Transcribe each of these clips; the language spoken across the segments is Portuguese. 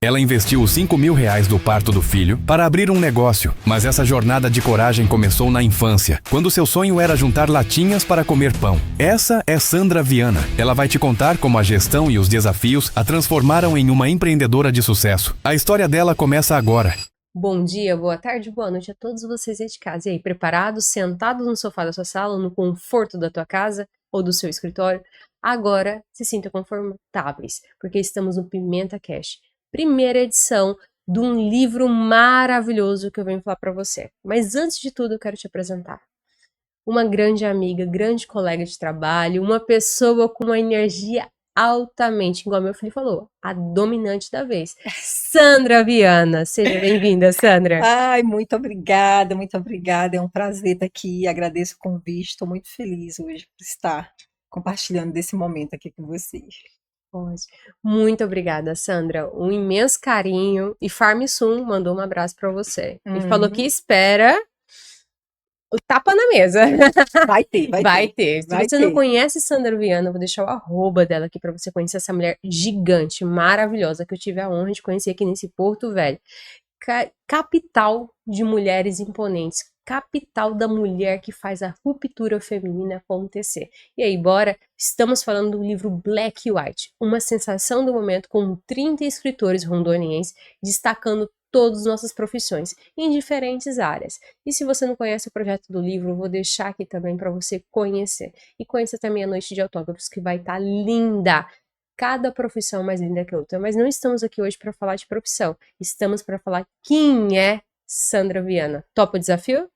Ela investiu os R$ 5.000 do parto do filho para abrir um negócio, mas essa jornada de coragem começou na infância, quando seu sonho era juntar latinhas para comer pão. Essa é Sandra Viana. Ela vai te contar como a gestão e os desafios a transformaram em uma empreendedora de sucesso. A história dela começa agora. Bom dia, boa tarde, boa noite a todos vocês aí de casa. E aí, preparados, sentados no sofá da sua sala, no conforto da tua casa ou do seu escritório? Agora se sintam confortáveis, porque estamos no Pimenta Cash, primeira edição de um livro maravilhoso que eu venho falar para você. Mas antes de tudo, eu quero te apresentar uma grande amiga, grande colega de trabalho, uma pessoa com uma energia altamente, igual meu filho falou, a dominante da vez. Sandra Viana, seja bem-vinda, Sandra. Ai, muito obrigada, muito obrigada. É um prazer estar aqui. Agradeço o convite. Estou muito feliz hoje por estar compartilhando desse momento aqui com vocês. Muito obrigada, Sandra. Um imenso carinho. E Farmsum mandou um abraço para você. Ele falou que espera o tapa na mesa. Vai ter, Vai ter. Se vai você ter. não conhece Sandra Viana, eu vou deixar o arroba dela aqui para você conhecer essa mulher gigante, maravilhosa, que eu tive a honra de conhecer aqui nesse Porto Velho. Capital de mulheres imponentes, capital da mulher que faz a ruptura feminina acontecer. E aí, bora? Estamos falando do livro Black e White, uma sensação do momento com 30 escritores rondonienses destacando todas as nossas profissões em diferentes áreas. E se você não conhece o projeto do livro, eu vou deixar aqui também para você conhecer. E conheça também a Noite de Autógrafos, que vai estar linda. Cada profissão mais linda que a outra. Mas não estamos aqui hoje para falar de profissão. Estamos para falar quem é Sandra Viana. Topa o desafio?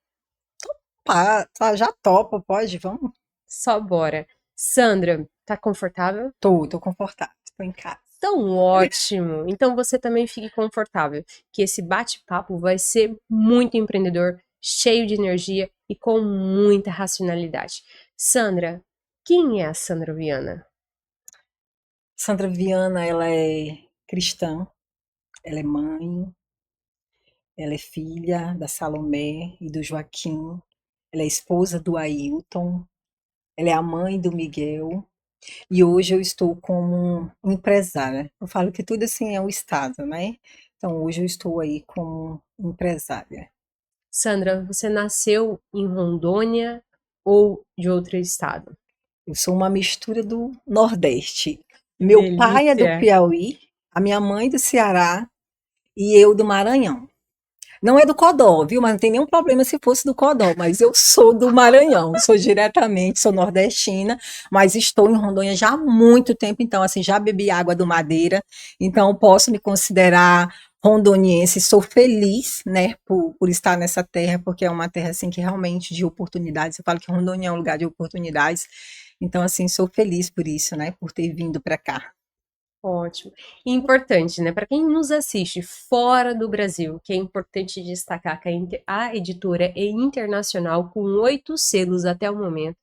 Tá, já topa, pode, vamos? Só bora. Sandra, tá confortável? Tô confortável, tô em casa. Tão ótimo! Então você também fique confortável, que esse bate-papo vai ser muito empreendedor, cheio de energia e com muita racionalidade. Sandra, quem é a Sandra Viana? Sandra Viana, ela é cristã, ela é mãe, ela é filha da Salomé e do Joaquim, ela é esposa do Ailton, ela é a mãe do Miguel. E hoje eu estou como empresária. Eu falo que tudo assim é o estado, né? Então hoje eu estou aí como empresária. Sandra, você nasceu em Rondônia ou de outro estado? Eu sou uma mistura do Nordeste. Meu pai é do Delícia. Piauí, a minha mãe do Ceará e eu do Maranhão. Não é do Codó, viu? Mas não tem nenhum problema se fosse do Codó, mas eu sou do Maranhão, sou nordestina, mas estou em Rondônia já há muito tempo, então assim, já bebi água do Madeira, então posso me considerar rondoniense, sou feliz, né, por estar nessa terra, porque é uma terra assim que realmente de oportunidades, eu falo que Rondônia é um lugar de oportunidades, então assim, sou feliz por isso, né, por ter vindo para cá. Ótimo. E importante, né? Para quem nos assiste fora do Brasil, que é importante destacar que a editora é internacional, com 8 selos até o momento.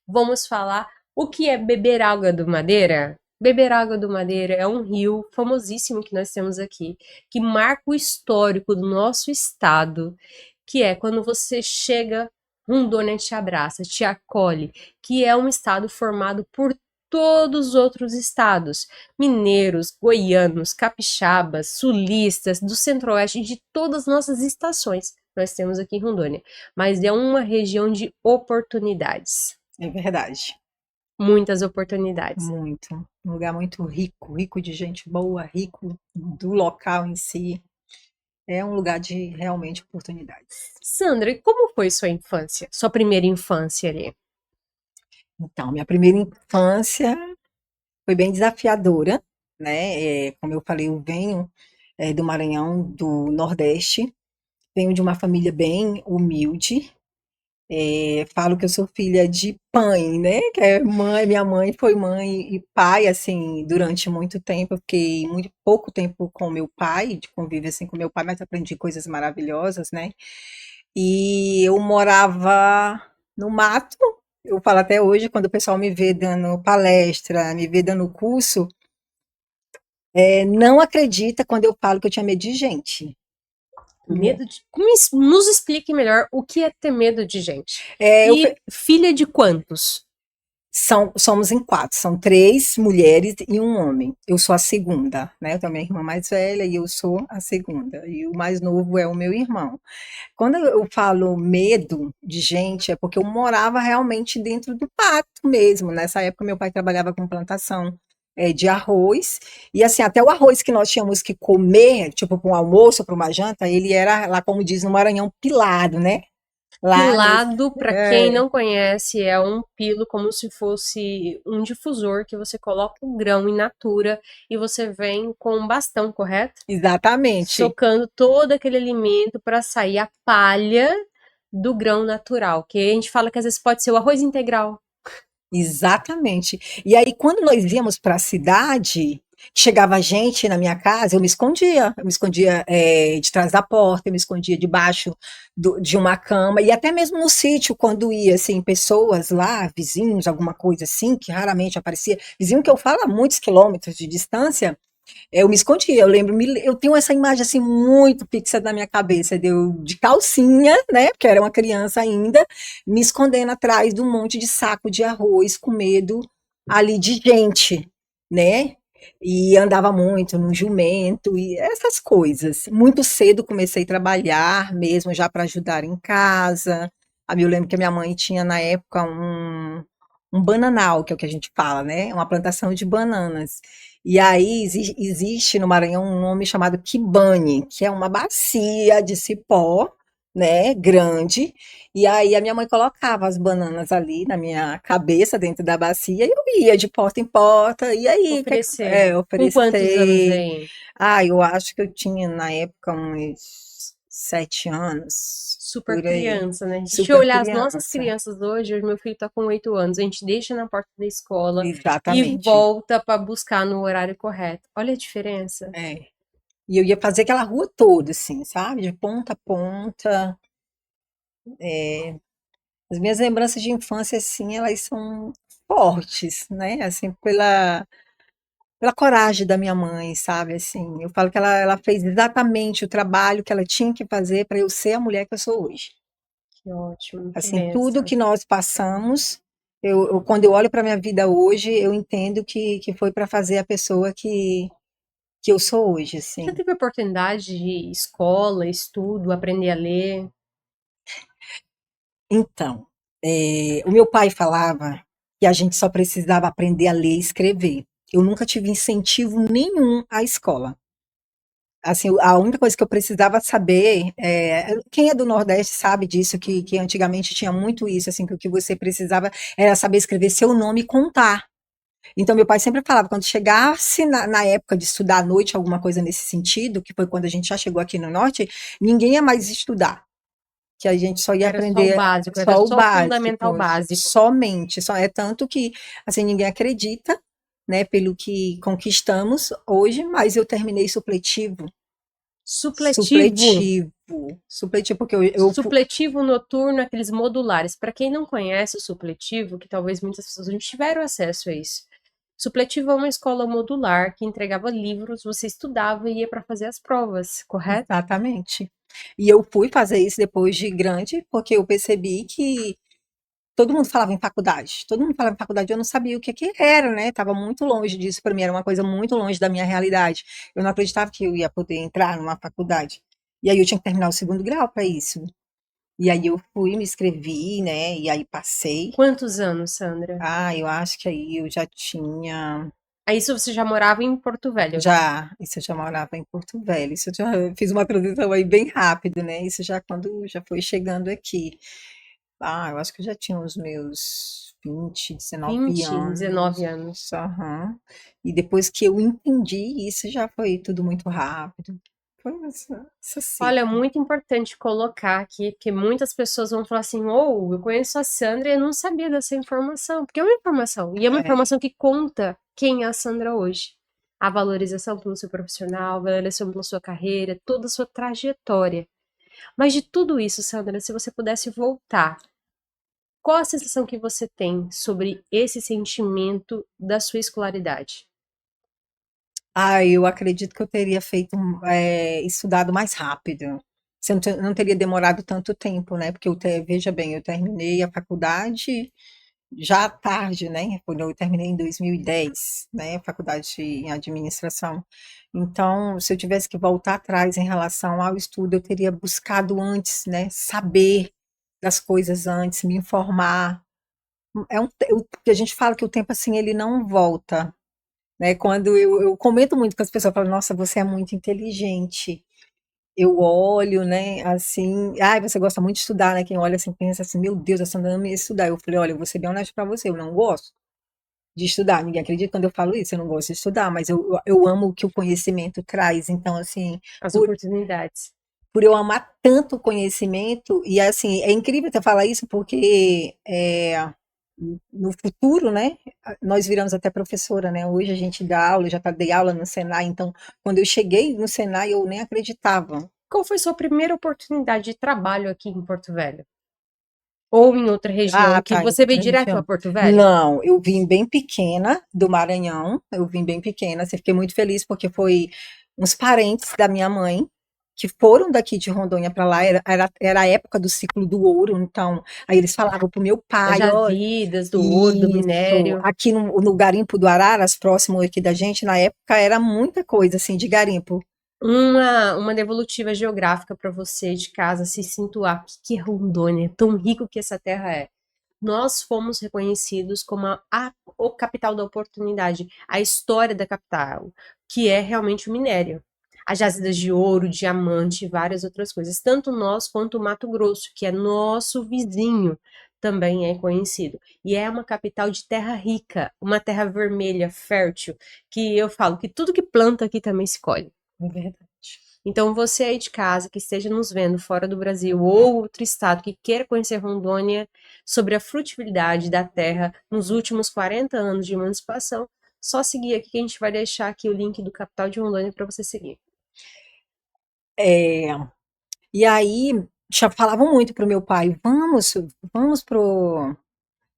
Vamos falar o que é Beber Água do Madeira? Beber Água do Madeira é um rio famosíssimo que nós temos aqui, que marca o histórico do nosso estado, que é quando você chega, Rondônia te abraça, te acolhe, que é um estado formado por todos os outros estados, mineiros, goianos, capixabas, sulistas, do centro-oeste, de todas as nossas estações nós temos aqui em Rondônia, mas é uma região de oportunidades. É verdade. Muitas oportunidades. Muito. Um lugar muito rico, rico de gente boa, rico do local em si. É um lugar de realmente oportunidades. Sandra, e como foi sua infância? Sua primeira infância ali? Então, minha primeira infância foi bem desafiadora, né? Como eu falei, eu venho do Maranhão, do Nordeste, venho de uma família bem humilde. Falo que eu sou filha de mãe, né? Que é mãe, minha mãe foi mãe e pai, assim, durante muito tempo. Eu fiquei muito pouco tempo com meu pai, de convívio assim com meu pai, mas aprendi coisas maravilhosas, né? E eu morava no mato. Eu falo até hoje, quando o pessoal me vê dando palestra, me vê dando curso, não acredita quando eu falo que eu tinha medo de gente. Medo de... Nos explique melhor o que é ter medo de gente. É, E filha de quantos? Somos em quatro, são três mulheres e um homem. Eu sou a segunda, né? Eu tenho a minha irmã mais velha e eu sou a segunda. E o mais novo é o meu irmão. Quando eu falo medo de gente, é porque eu morava realmente dentro do pátio mesmo. Nessa época, meu pai trabalhava com plantação de arroz. E assim, até o arroz que nós tínhamos que comer, tipo para um almoço, para uma janta, ele era lá, como diz no Maranhão, pilado, né? Lá nesse. Pilado, para quem É, não conhece, é um pilo como se fosse um difusor que você coloca o grão in natura e você vem com um bastão, correto? exatamente. Socando todo aquele alimento para sair a palha do grão natural, que a gente fala que às vezes pode ser o arroz integral. Exatamente. E aí, quando nós íamos para a cidade, chegava gente na minha casa, eu me escondia de trás da porta, eu me escondia debaixo de uma cama, e até mesmo no sítio, quando ia, assim, pessoas lá, vizinhos, alguma coisa assim, que raramente aparecia, vizinho que eu falo a muitos quilômetros de distância, eu me escondia, eu lembro, eu tenho essa imagem assim muito fixa na minha cabeça, de calcinha, né, porque eu era uma criança ainda, me escondendo atrás de um monte de saco de arroz com medo ali de gente, né? E andava muito no jumento e essas coisas. Muito cedo comecei a trabalhar mesmo já para ajudar em casa. Eu lembro que a minha mãe tinha na época um bananal, que é o que a gente fala, né? Uma plantação de bananas. E aí existe no Maranhão um nome chamado quibane, que é uma bacia de cipó, né, grande. E aí a minha mãe colocava as bananas ali na minha cabeça, dentro da bacia, e eu ia de porta em porta, e aí, Oferecer. Com quantos anos oferecer. aí? Eu acho que eu tinha na época uns 7 anos, Super por aí. criança, né? A gente Super olhar as nossas criança. crianças hoje meu filho tá com 8 anos, a gente deixa na porta da escola e Exatamente. volta para buscar no horário correto. Olha a diferença. É. E eu ia fazer aquela rua toda, assim, sabe? De ponta a ponta. As minhas lembranças de infância, assim, elas são fortes, né? Assim, pela coragem da minha mãe, sabe? Assim, eu falo que ela fez exatamente o trabalho que ela tinha que fazer para eu ser a mulher que eu sou hoje. Que ótimo, que Assim, tudo benção. que nós passamos, quando eu olho para minha vida hoje, eu entendo que foi para fazer a pessoa que eu sou hoje, Você assim. teve oportunidade de escola, estudo, aprender a ler? Então, o meu pai falava que a gente só precisava aprender a ler e escrever. Eu nunca tive incentivo nenhum à escola. Assim, a única coisa que eu precisava saber, quem é do Nordeste sabe disso, que antigamente tinha muito isso, assim, que o que você precisava era saber escrever seu nome e contar. Então, meu pai sempre falava, quando chegasse na época de estudar à noite, alguma coisa nesse sentido, que foi quando a gente já chegou aqui no Norte, ninguém ia mais estudar, que a gente só ia Era só o aprender básico, era só o só o fundamental básico, básico. somente, só é tanto que assim ninguém acredita, né, pelo que conquistamos hoje, mas eu terminei supletivo, Supletivo. supletivo, supletivo porque Supletivo noturno, aqueles modulares. Para quem não conhece o supletivo, que talvez muitas pessoas não tiveram acesso a isso. Supletivo é uma escola modular que entregava livros, você estudava e ia para fazer as provas, correto? exatamente. E eu fui fazer isso depois de grande, porque eu percebi que todo mundo falava em faculdade. Todo mundo falava em faculdade, eu não sabia o que que era, né? Estava muito longe disso para mim, era uma coisa muito longe da minha realidade. Eu não acreditava que eu ia poder entrar numa faculdade. E aí eu tinha que terminar o segundo grau para isso. E aí eu fui, me inscrevi, né? E aí passei. Quantos anos, Sandra? Eu acho que aí eu já tinha, Aí isso você já morava em Porto Velho. isso eu já morava em Porto Velho. Isso eu já fiz uma transição aí bem rápido, né? Isso já quando já foi chegando aqui. Eu acho que eu já tinha os meus 20, 19 20, 19 anos. anos. Aham. E depois que eu entendi isso, já foi tudo muito rápido. Foi essa Olha, ciclo. muito importante colocar aqui, porque muitas pessoas vão falar assim: ou eu conheço a Sandra e eu não sabia dessa informação, porque é uma informação, e é uma É. informação que conta quem é a Sandra hoje. A valorização pelo seu profissional, a valorização pela sua carreira, toda a sua trajetória. Mas de tudo isso, Sandra, se você pudesse voltar, qual a sensação que você tem sobre esse sentimento da sua escolaridade? Eu acredito que eu teria feito, estudado mais rápido. Se eu não teria demorado tanto tempo, né? Porque veja bem, eu terminei a faculdade já tarde, né? Quando eu terminei em 2010, né? Faculdade em administração. Então, se eu tivesse que voltar atrás em relação ao estudo, eu teria buscado antes, né? Saber das coisas antes, me informar. Porque a gente fala que o tempo assim ele não volta, né? Quando eu comento muito com as pessoas, eu falo, nossa, você é muito inteligente. Eu olho, né, assim, ai, você gosta muito de estudar, né? Quem olha assim pensa assim, meu Deus, a Sandra não ia estudar. Eu falei, olha, eu vou ser bem honesta pra você, eu não gosto de estudar. Ninguém acredita quando eu falo isso, eu não gosto de estudar, mas eu amo o que o conhecimento traz. Então, assim, As por, oportunidades. por eu amar tanto o conhecimento, e assim, é incrível até falar isso, porque no futuro, né, nós viramos até professora, né? Hoje a gente dá aula, dei aula no Senai, então, quando eu cheguei no Senai, eu nem acreditava. Qual foi sua primeira oportunidade de trabalho aqui em Porto Velho? Ou em outra região Ah, que tá, em você veio outra direto a região. Porto Velho? Não, eu vim bem pequena do Maranhão, eu vim bem pequena, assim, fiquei muito feliz porque foi uns parentes da minha mãe que foram daqui de Rondônia para lá, era a época do ciclo do ouro, então, aí eles falavam pro meu Das pai, ó, jazidas, do ouro, do isso, minério. aqui no garimpo do Araras, próximo aqui da gente, na época era muita coisa, assim, de garimpo. Uma devolutiva geográfica para você de casa se situar. O que que é Rondônia? Tão rico que essa terra é. Nós fomos reconhecidos como o capital da oportunidade, a história da capital, que é realmente o minério. As jazidas de ouro, diamante e várias outras coisas. Tanto nós quanto o Mato Grosso, que é nosso vizinho, também é conhecido. E é uma capital de terra rica, uma terra vermelha, fértil, que eu falo que tudo que planta aqui também se colhe. É verdade. Então, você aí de casa que esteja nos vendo fora do Brasil ou outro estado que queira conhecer Rondônia sobre a frutibilidade da terra nos últimos 40 anos de emancipação, só seguir aqui que a gente vai deixar aqui o link do Capital de Rondônia para você seguir. É, e aí, já falavam muito pro meu pai, vamos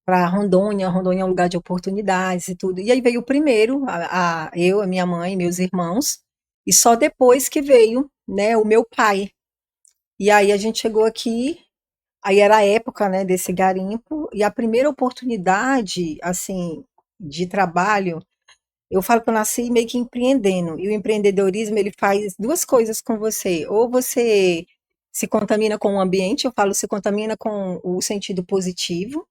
para Rondônia, Rondônia é um lugar de oportunidades e tudo. E aí veio o primeiro, eu, a minha mãe, meus irmãos, e só depois que veio, né, o meu pai. E aí a gente chegou aqui, aí era a época, né, desse garimpo, e a primeira oportunidade, assim, de trabalho, eu falo que eu nasci meio que empreendendo, e o empreendedorismo, ele faz duas coisas com você, ou você se contamina com o ambiente, eu falo se contamina com o sentido positivo,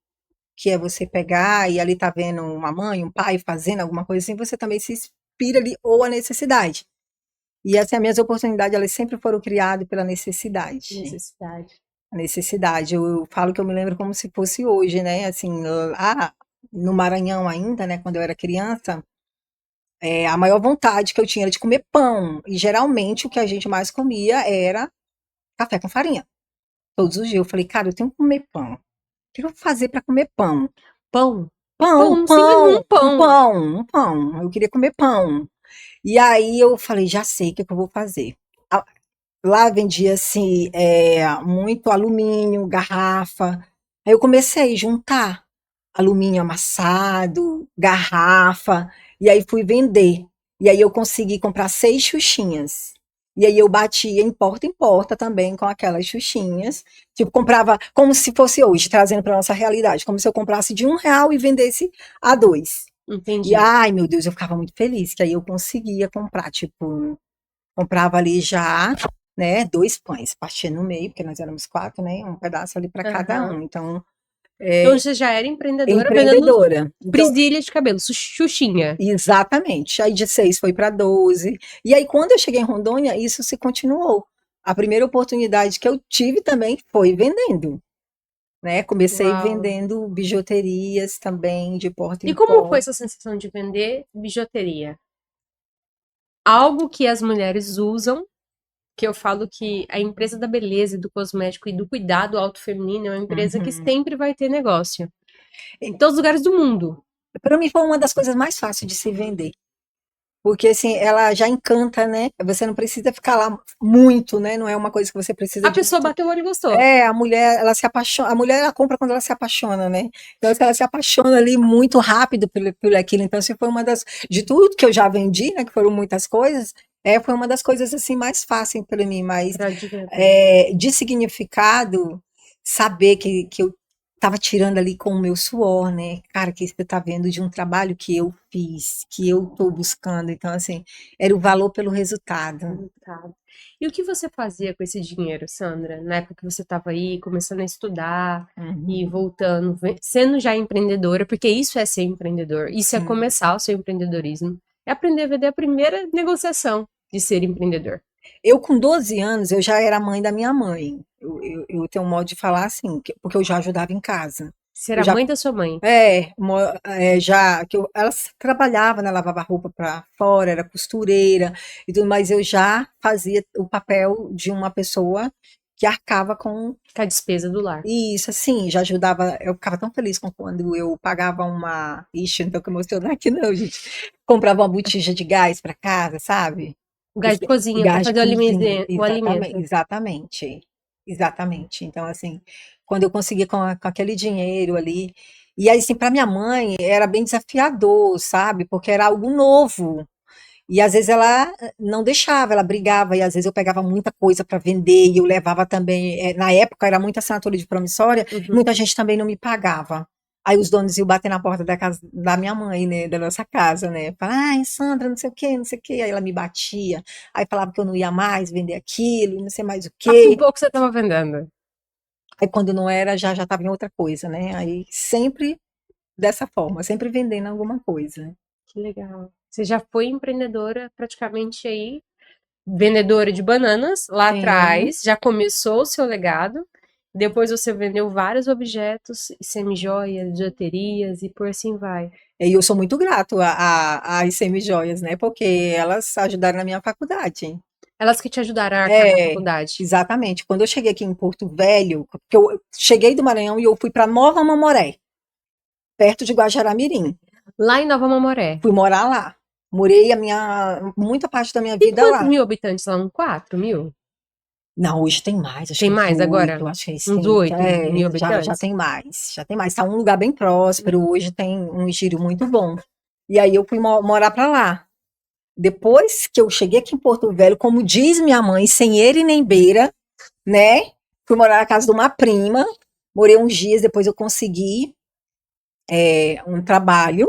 que é você pegar e ali tá vendo uma mãe, um pai fazendo alguma coisa assim, você também se inspira ali, ou a necessidade. E assim, as minhas oportunidades, elas sempre foram criadas pela necessidade. Necessidade. A necessidade. Eu falo que eu me lembro como se fosse hoje, né? Assim, lá no Maranhão ainda, né? Quando eu era criança, a maior vontade que eu tinha era de comer pão. E geralmente o que a gente mais comia era café com farinha. Todos os dias. Eu falei, cara, eu tenho que comer pão. O que eu vou fazer para comer pão? Pão. Pão, Pão, simples um pão, um pão. pão, um pão. Eu queria comer pão. E aí eu falei, já sei o que eu vou fazer. Lá vendia assim, muito alumínio, garrafa. Aí eu comecei a juntar alumínio amassado, garrafa, e aí fui vender. E aí eu consegui comprar 6 xuxinhas. E aí eu batia em porta também com aquelas xuxinhas. Tipo, comprava como se fosse hoje, trazendo para nossa realidade, como se eu comprasse de R$ 1 e vendesse a 2. E Entendi. ai, meu Deus, eu ficava muito feliz, que aí eu conseguia comprar, tipo, comprava ali já, né, 2 pães, partia no meio, porque nós éramos 4, né, um pedaço ali para cada Aham. um. Então, Então você já era empreendedora vendendo empreendedora. Então, presilha de cabelo, xuxinha. exatamente. Aí de 6 foi para 12. E aí, quando eu cheguei em Rondônia, isso se continuou. A primeira oportunidade que eu tive também foi vendendo, né? Comecei Uau. vendendo bijuterias também, de porta E em como foi porta. essa sensação de vender bijuteria? Algo que as mulheres usam, que eu falo que a empresa da beleza, e do cosmético e do cuidado auto feminino é uma empresa que Uhum. sempre vai ter negócio. Em todos os lugares do mundo. Para mim foi uma das coisas mais fáceis de se vender. Porque assim, ela já encanta, né? Você não precisa ficar lá muito, né? Não é uma coisa que você precisa A de pessoa muito. bateu o olho e gostou. A mulher, ela se apaixona, a mulher ela compra quando ela se apaixona, né? Então, assim, ela se apaixona ali muito rápido por aquilo. Então, assim, foi uma das, de tudo que eu já vendi, né? Que foram muitas coisas, foi uma das coisas assim mais fáceis para mim, mas Pra de vender. de significado, saber que eu tava tirando ali com o meu suor, né? Cara, que você tá vendo de um trabalho que eu fiz, que eu tô buscando. Então, assim, era o valor pelo resultado. Tá. E o que você fazia com esse dinheiro, Sandra? Na época que você estava aí, começando a estudar e Uhum. voltando, sendo já empreendedora, porque isso é ser empreendedor, isso é Sim. começar o seu empreendedorismo, é aprender a vender a primeira negociação de ser empreendedor. Eu, com 12 anos, eu já era mãe da minha mãe. Eu tenho um modo de falar assim, porque eu já ajudava em casa. Ser Eu a já mãe da sua mãe. já que ela trabalhava, né, lavava roupa para fora, era costureira e tudo, mas eu já fazia o papel de uma pessoa que arcava com Com a despesa do lar. isso, assim, já ajudava. Eu ficava tão feliz quando eu pagava uma. Ixi, não tô com emocionar aqui, não, gente. Comprava uma botija de gás para casa, sabe? O gás de Esse cozinha para gás de fazer cozinha, o exatamente, alimento. exatamente, exatamente. Então, assim, quando eu conseguia com aquele dinheiro ali, e aí, assim, para minha mãe era bem desafiador, sabe? Porque era algo novo. E às vezes ela não deixava, ela brigava, e às vezes eu pegava muita coisa para vender, e eu levava também. Na época era muita assinatura de promissória, Uhum. muita gente também não me pagava. Aí os donos iam bater na porta da casa da minha mãe, né, da nossa casa, né? Falar, ai, Sandra, não sei o quê, não sei o quê. Aí ela me batia, aí falava que eu não ia mais vender aquilo, não sei mais o Só com quê. pouco você estava vendendo. Aí quando não era, já estava em outra coisa, né? Aí sempre dessa forma, sempre vendendo alguma coisa. Que legal. Você já foi empreendedora praticamente aí, vendedora de bananas lá Sim. atrás, já começou o seu legado. Depois você vendeu vários objetos, semi-joias, bijuterias e por assim vai. E eu sou muito grato às semi-joias, né? Porque elas ajudaram na minha faculdade. Elas que te ajudaram a arcar com a É, faculdade. exatamente. Quando eu cheguei aqui em Porto Velho, porque eu cheguei do Maranhão e eu fui para Nova Mamoré, perto de Guajará-Mirim. Lá em Nova Mamoré. Fui morar lá. Morei muita parte da minha Tem vida quantos lá. mil habitantes lá? 4.000? Não, hoje tem mais, acho Tem que uns mais agora? 8, acho que eles Uns têm, 8.000 já habitantes? tem mais, já tem mais. Tá um lugar bem próspero, hoje tem um giro muito bom. E aí eu fui morar para lá. Depois que eu cheguei aqui em Porto Velho, como diz minha mãe, sem ele nem beira, né? Fui morar na casa de uma prima, morei uns dias, depois eu consegui um trabalho,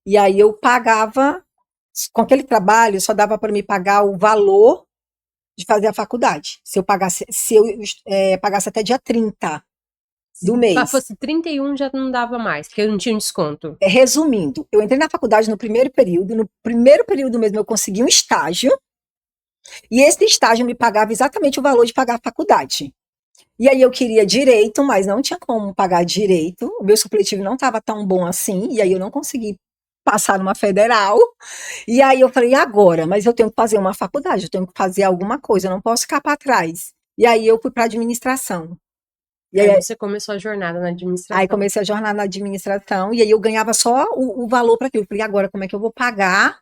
e aí eu pagava, com aquele trabalho, só dava para me pagar o valor de fazer a faculdade. Se eu pagasse até dia 30 do Se mês. fosse 31 já não dava mais, porque não tinha um desconto. Resumindo, eu entrei na faculdade no primeiro período mesmo eu consegui um estágio, e esse estágio me pagava exatamente o valor de pagar a faculdade. E aí eu queria direito, mas não tinha como pagar direito. O meu supletivo não estava tão bom assim, e aí eu não consegui passar numa federal. E aí eu falei, e agora? Mas eu tenho que fazer uma faculdade, eu tenho que fazer alguma coisa, eu não posso ficar para trás. E aí eu fui para administração. E Aí aí, você começou a jornada na aí administração. comecei a jornada na administração, e aí eu ganhava só o valor para aquilo. Eu falei, e agora como é que eu vou pagar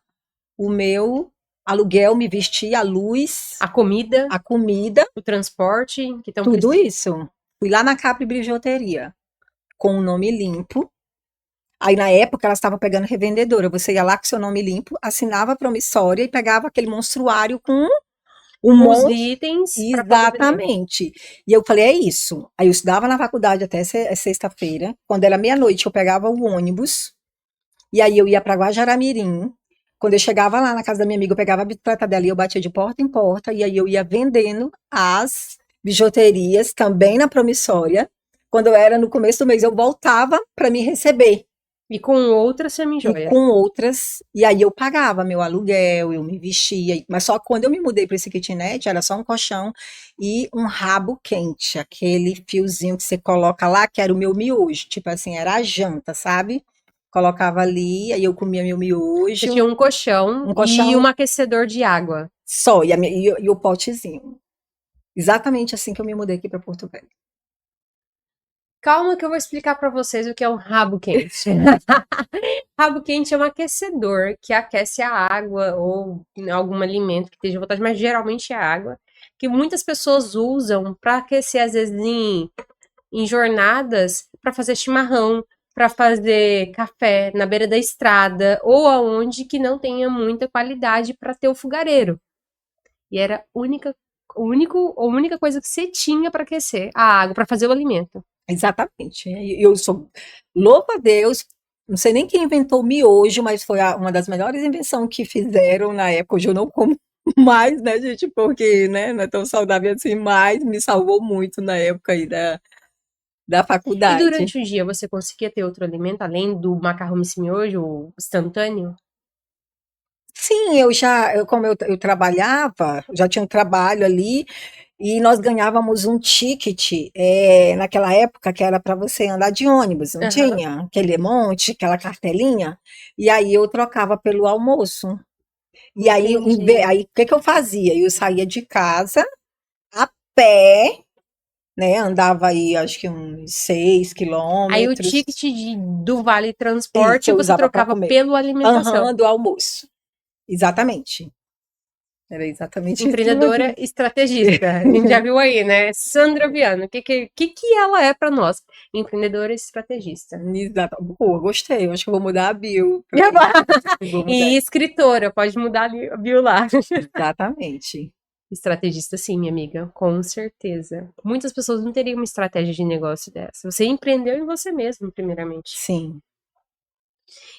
o meu aluguel, me vestir, a luz, A comida, a comida, o transporte, que estão tudo precisando. isso? Fui lá na Capri Bijuteria, com o nome limpo. Aí, na época, ela estava pegando revendedora. Você ia lá com seu nome limpo, assinava a promissória e pegava aquele monstruário com um Com os monte. itens para poder vender. Exatamente. E eu falei, é isso. Aí eu estudava na faculdade até sexta-feira. Quando era meia-noite, eu pegava o ônibus. E aí eu ia para Guajará-Mirim. Quando eu chegava lá na casa da minha amiga, eu pegava a bicicleta dela e eu batia de porta em porta. E aí eu ia vendendo as bijuterias também na promissória. Quando eu era no começo do mês, eu voltava para me receber. E com outra E semi-joia. com outras, e aí eu pagava meu aluguel, eu me vestia, mas só quando eu me mudei para esse kitnet, era só um colchão e um rabo quente, aquele fiozinho que você coloca lá, que era o meu miojo, tipo assim, era a janta, sabe? Colocava ali, aí eu comia meu Você miojo, tinha um colchão um e colchão um aquecedor de água. só, e o potezinho. Exatamente assim que eu me mudei aqui para Porto Velho. Calma que eu vou explicar para vocês o que é um rabo quente. Rabo quente é um aquecedor que aquece a água ou algum alimento que esteja à vontade, mas geralmente é água, que muitas pessoas usam para aquecer, às vezes, em jornadas, para fazer chimarrão, para fazer café na beira da estrada, ou aonde que não tenha muita qualidade para ter o fogareiro. E era a única coisa que você tinha para aquecer a água, para fazer o alimento. Exatamente. E eu sou louva a Deus. Não sei nem quem inventou o miojo, mas foi uma das melhores invenções que fizeram na época. Hoje eu não como mais, né, gente? Porque, né, não é tão saudável assim, mas me salvou muito na época aí da E faculdade. durante o dia você conseguia ter outro alimento além do macarrão miojo, o instantâneo? Sim, como eu trabalhava, já tinha um trabalho ali, e nós ganhávamos um ticket, naquela época que era para você andar de ônibus, não Aham, tinha? Aquele monte, aquela cartelinha, e aí eu trocava pelo almoço. E aí, entendi. o que que eu fazia? Eu saía de casa a pé, né? Andava aí, acho que uns 6 Aí o quilômetros. ticket do Vale Isso, Transporte eu você usava para trocava comer. pela alimentação. Aham, do almoço. Exatamente. Era exatamente isso que eu Empreendedora fazia. estrategista. A gente já viu aí, né? Sandra Viana. O que ela é para nós? Empreendedora estrategista. Pô, gostei. Eu acho que eu vou mudar a bio para isso. Eu vou mudar. E escritora, pode mudar a bio lá. Exatamente. Estrategista, sim, minha amiga, com certeza. Muitas pessoas não teriam uma estratégia de negócio dessa. Você empreendeu em você mesmo, primeiramente. Sim.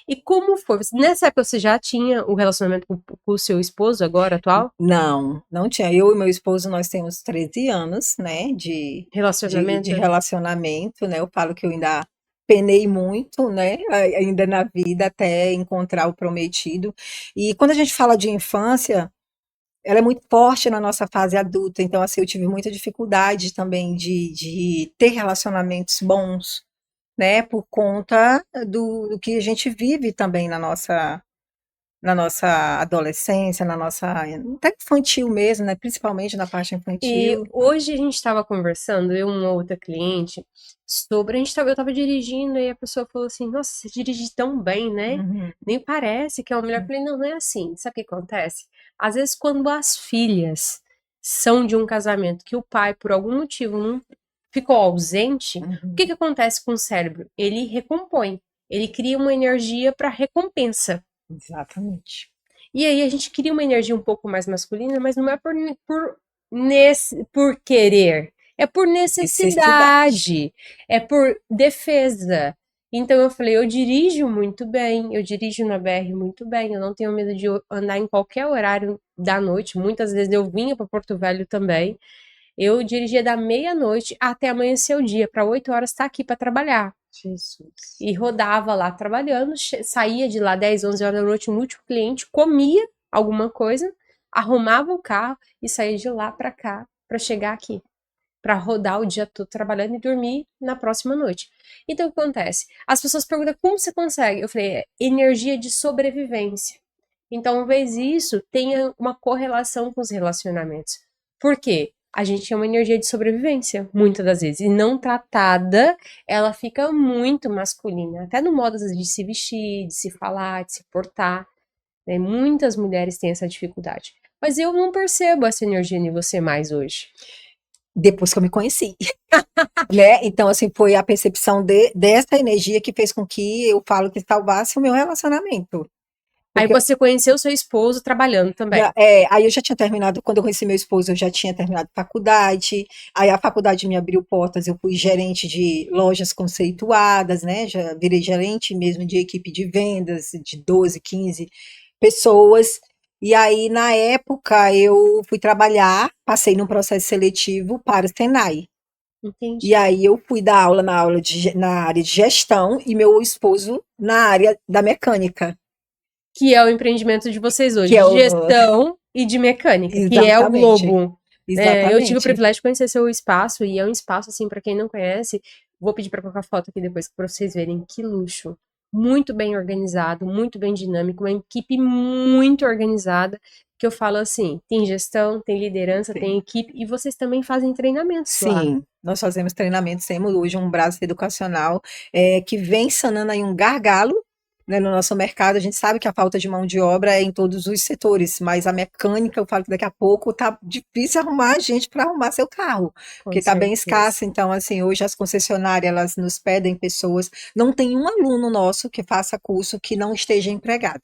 E como foi? Nessa época você já tinha o relacionamento com o seu esposo agora, atual? Não, não tinha. Eu e meu esposo, nós temos 13 anos, né, de Relacionamento? relacionamento, né? Eu falo que eu ainda penei muito, né, ainda na vida até encontrar o prometido. E quando a gente fala de infância, ela é muito forte na nossa fase adulta. Então, assim, eu tive muita dificuldade também de ter relacionamentos bons, né, por conta do que a gente vive também na nossa adolescência, na nossa até infantil mesmo, né? Principalmente na parte E infantil. hoje a gente estava conversando, eu e uma outra cliente, sobre. Eu tava dirigindo e a pessoa falou assim: Nossa, você dirige tão bem, né? Uhum. Nem parece que é uma mulher. Eu falei: Não, não é assim. Sabe o que acontece? Às vezes, quando as filhas são de um casamento que o pai, por algum motivo, não ficou ausente, o que Uhum. que acontece com o cérebro? Ele recompõe, ele cria uma energia para recompensa. Exatamente. E aí a gente cria uma energia um pouco mais masculina, mas não é por querer, é por Necessidade. necessidade, é por defesa. Então eu falei, eu dirijo muito bem, eu dirijo na BR muito bem, eu não tenho medo de andar em qualquer horário da noite. Muitas vezes eu vinha para Porto Velho também. Eu dirigia da meia-noite até amanhecer o dia, para 8 horas estar aqui para trabalhar. Jesus. E rodava lá trabalhando, saía de lá 10, 11 horas da noite no último cliente, comia alguma coisa, arrumava o carro e saía de lá para cá para chegar aqui, para rodar o dia todo trabalhando e dormir na próxima noite. Então o que acontece? As pessoas perguntam como você consegue? Eu falei, é energia de sobrevivência. Então, talvez isso tenha uma correlação com os relacionamentos. Por quê? A gente é uma energia de sobrevivência, muitas das vezes. E não tratada, ela fica muito masculina. Até no modo de se vestir, de se falar, de se portar. Né? Muitas mulheres têm essa dificuldade. Mas eu não percebo essa energia em você mais hoje. Depois que eu me conheci, né? Então, assim, foi a percepção dessa energia que fez com que eu falo que salvasse o meu relacionamento. Aí Porque você conheceu seu esposo trabalhando também. aí eu já tinha terminado, quando eu conheci meu esposo, eu já tinha terminado faculdade. Aí a faculdade me abriu portas, eu fui gerente de lojas conceituadas, né? Já virei gerente mesmo de equipe de vendas de 12, 15 pessoas. E aí, na época, eu fui trabalhar, passei num processo seletivo para o Senai. E Entendi. aí eu fui dar aula na área de gestão e meu esposo na área da mecânica, Que é o empreendimento de vocês hoje, que é de o gestão e de mecânica, que é o exatamente, Globo. Eu tive o exatamente. privilégio de conhecer seu espaço, e é um espaço, assim, para quem não conhece, vou pedir para colocar foto aqui depois para vocês verem que luxo. Muito bem organizado, muito bem dinâmico, uma equipe muito organizada, que eu falo assim, tem gestão, tem liderança, tem equipe, e vocês também fazem treinamentos lá. Sim, nós fazemos treinamentos, temos hoje um braço educacional que vem sanando aí um gargalo, né, no nosso mercado. A gente sabe que a falta de mão de obra é em todos os setores, mas a mecânica, eu falo que daqui a pouco tá difícil arrumar gente para arrumar seu carro, Com porque tá bem certeza. escasso. Então, assim, hoje as concessionárias, elas nos pedem pessoas. Não tem um aluno nosso que faça curso que não esteja empregado.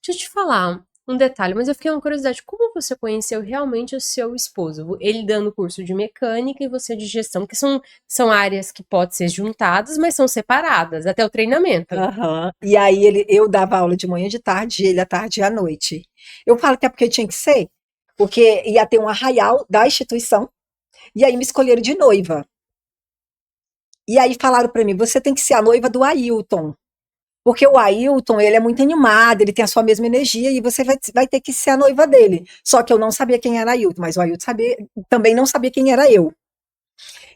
Deixa eu te falar, um detalhe, mas eu fiquei com curiosidade, como você conheceu realmente o seu esposo? Ele dando curso de mecânica e você de gestão, que são áreas que podem ser juntadas, mas são separadas, até o treinamento. Aham. E aí eu dava aula de manhã e de tarde, e ele à tarde e à noite. Eu falo que é porque tinha que ser, porque ia ter um arraial da instituição, e aí me escolheram de noiva. E aí falaram para mim, você tem que ser a noiva do Ailton. Porque o Ailton, ele é muito animado, ele tem a sua mesma energia e você vai ter que ser a noiva dele. Só que eu não sabia quem era Ailton, mas o Ailton também não sabia quem era eu.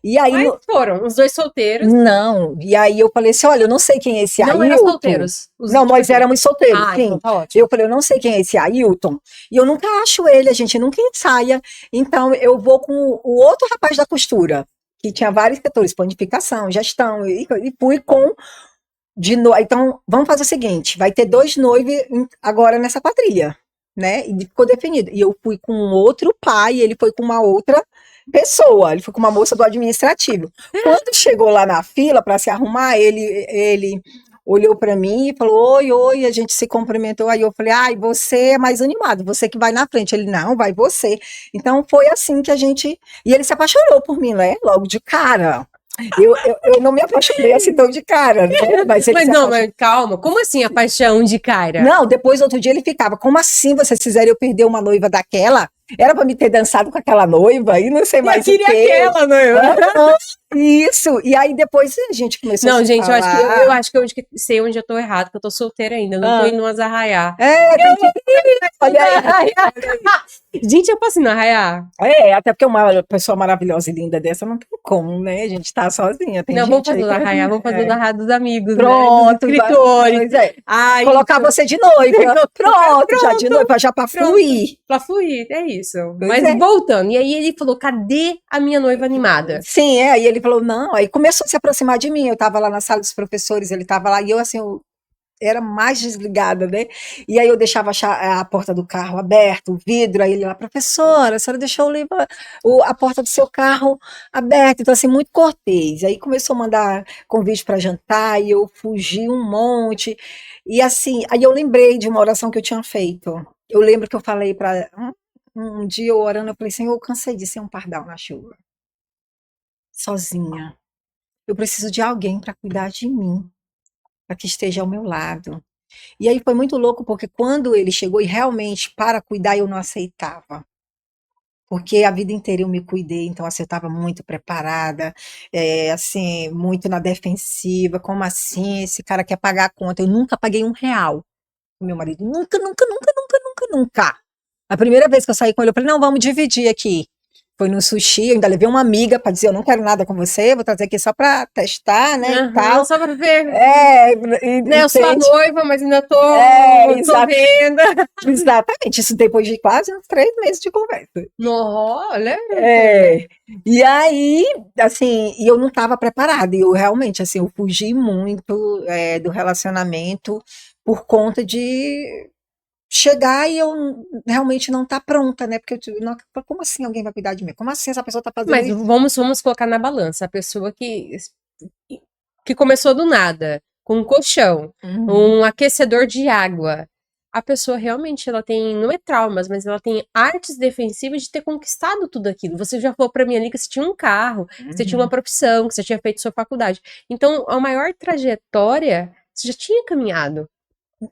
E aí, Mas foram os dois solteiros. não, e aí eu falei assim, olha, eu não sei quem é esse Não Ailton. eram solteiros. Não, nós éramos solteiros, Ah, sim. então tá ótimo. Eu falei, eu não sei quem é esse Ailton, e eu nunca acho ele, a gente nunca ensaia, então eu vou com o outro rapaz da costura, que tinha vários setores, planificação, gestão, e fui com então, vamos fazer o seguinte: vai ter dois noivos agora nessa quadrilha, né? E ficou definido. E eu fui com um outro pai, ele foi com uma outra pessoa, ele foi com uma moça do administrativo. Quando chegou lá na fila para se arrumar, ele olhou para mim e falou: oi, oi, a gente se cumprimentou. Aí eu falei: ai, você é mais animado, você que vai na frente. Ele: não, vai você. Então foi assim que a gente. E ele se apaixonou por mim, né? Logo de cara. Eu não me apaixonei assim tão de cara, né? Mas ele Mas se não, apaixonou. mas calma, como assim a paixão de cara? Não, depois outro dia ele ficava, como assim vocês fizeram eu perder uma noiva daquela? Era pra me ter dançado com aquela noiva e não sei mais eu o queria quê. aquela noiva. Aham, isso. E aí depois a gente começou a Não, se gente, falar. eu acho que sei onde eu tô errado, que eu tô solteira ainda, eu não tô Ah, indo umas arraiar. tem que... Olha aí. Gente, eu posso ir no arraiar? Até porque uma pessoa maravilhosa e linda dessa não tem como, né? A gente tá sozinha, tem Não, vamos gente fazer aí o que da arraiar, vamos fazer o da arraiar dos amigos, né? Dos Pronto, escritores. pois é. Ai, Colocar você de noiva. Pronto, já de noiva, já pra pronto. fluir. Pra fluir, é isso. Pois Mas é. voltando, e aí ele falou, cadê a minha noiva animada? Sim, aí ele falou, não, aí começou a se aproximar de mim, eu estava lá na sala dos professores, ele estava lá, e eu, assim, eu era mais desligada, né, e aí eu deixava a porta do carro aberta, o vidro, aí ele lá, professora, a senhora deixou a porta do seu carro aberta, então, assim, muito cortês, aí começou a mandar convite para jantar, e eu fugi um monte, e assim, aí eu lembrei de uma oração que eu tinha feito, eu lembro que eu falei para, um dia eu orando, eu falei, Senhor, eu cansei de ser um pardal na chuva, sozinha. Eu preciso de alguém para cuidar de mim, para que esteja ao meu lado. E aí foi muito louco, porque quando ele chegou e realmente para cuidar, eu não aceitava. Porque a vida inteira eu me cuidei, então assim, eu estava muito preparada, assim, muito na defensiva. Como assim? Esse cara quer pagar a conta. Eu nunca paguei R$ 1 com meu marido. Nunca, nunca, nunca, nunca, nunca, nunca. A primeira vez que eu saí com ele, eu falei, não, vamos dividir aqui. Foi no sushi, eu ainda levei uma amiga para dizer, eu não quero nada com você, vou trazer aqui só para testar, né, e tal. Só pra ver, né, eu sou a Entende? noiva, mas ainda tô vendo. Exatamente, isso depois de quase uns 3 meses de conversa. Olha. E aí, assim, e eu não estava preparada, e eu realmente, assim, eu fugi muito do relacionamento por conta de chegar e eu realmente não tá pronta, né? Porque como assim alguém vai cuidar de mim? Como assim essa pessoa tá fazendo Mas isso? vamos colocar na balança a pessoa que começou do nada, com um colchão, um aquecedor de água. A pessoa realmente, ela tem, não é traumas, mas ela tem artes defensivas de ter conquistado tudo aquilo. Você já falou pra mim ali que você tinha um carro, que você tinha uma profissão, que você tinha feito sua faculdade. Então, a maior trajetória, você já tinha caminhado.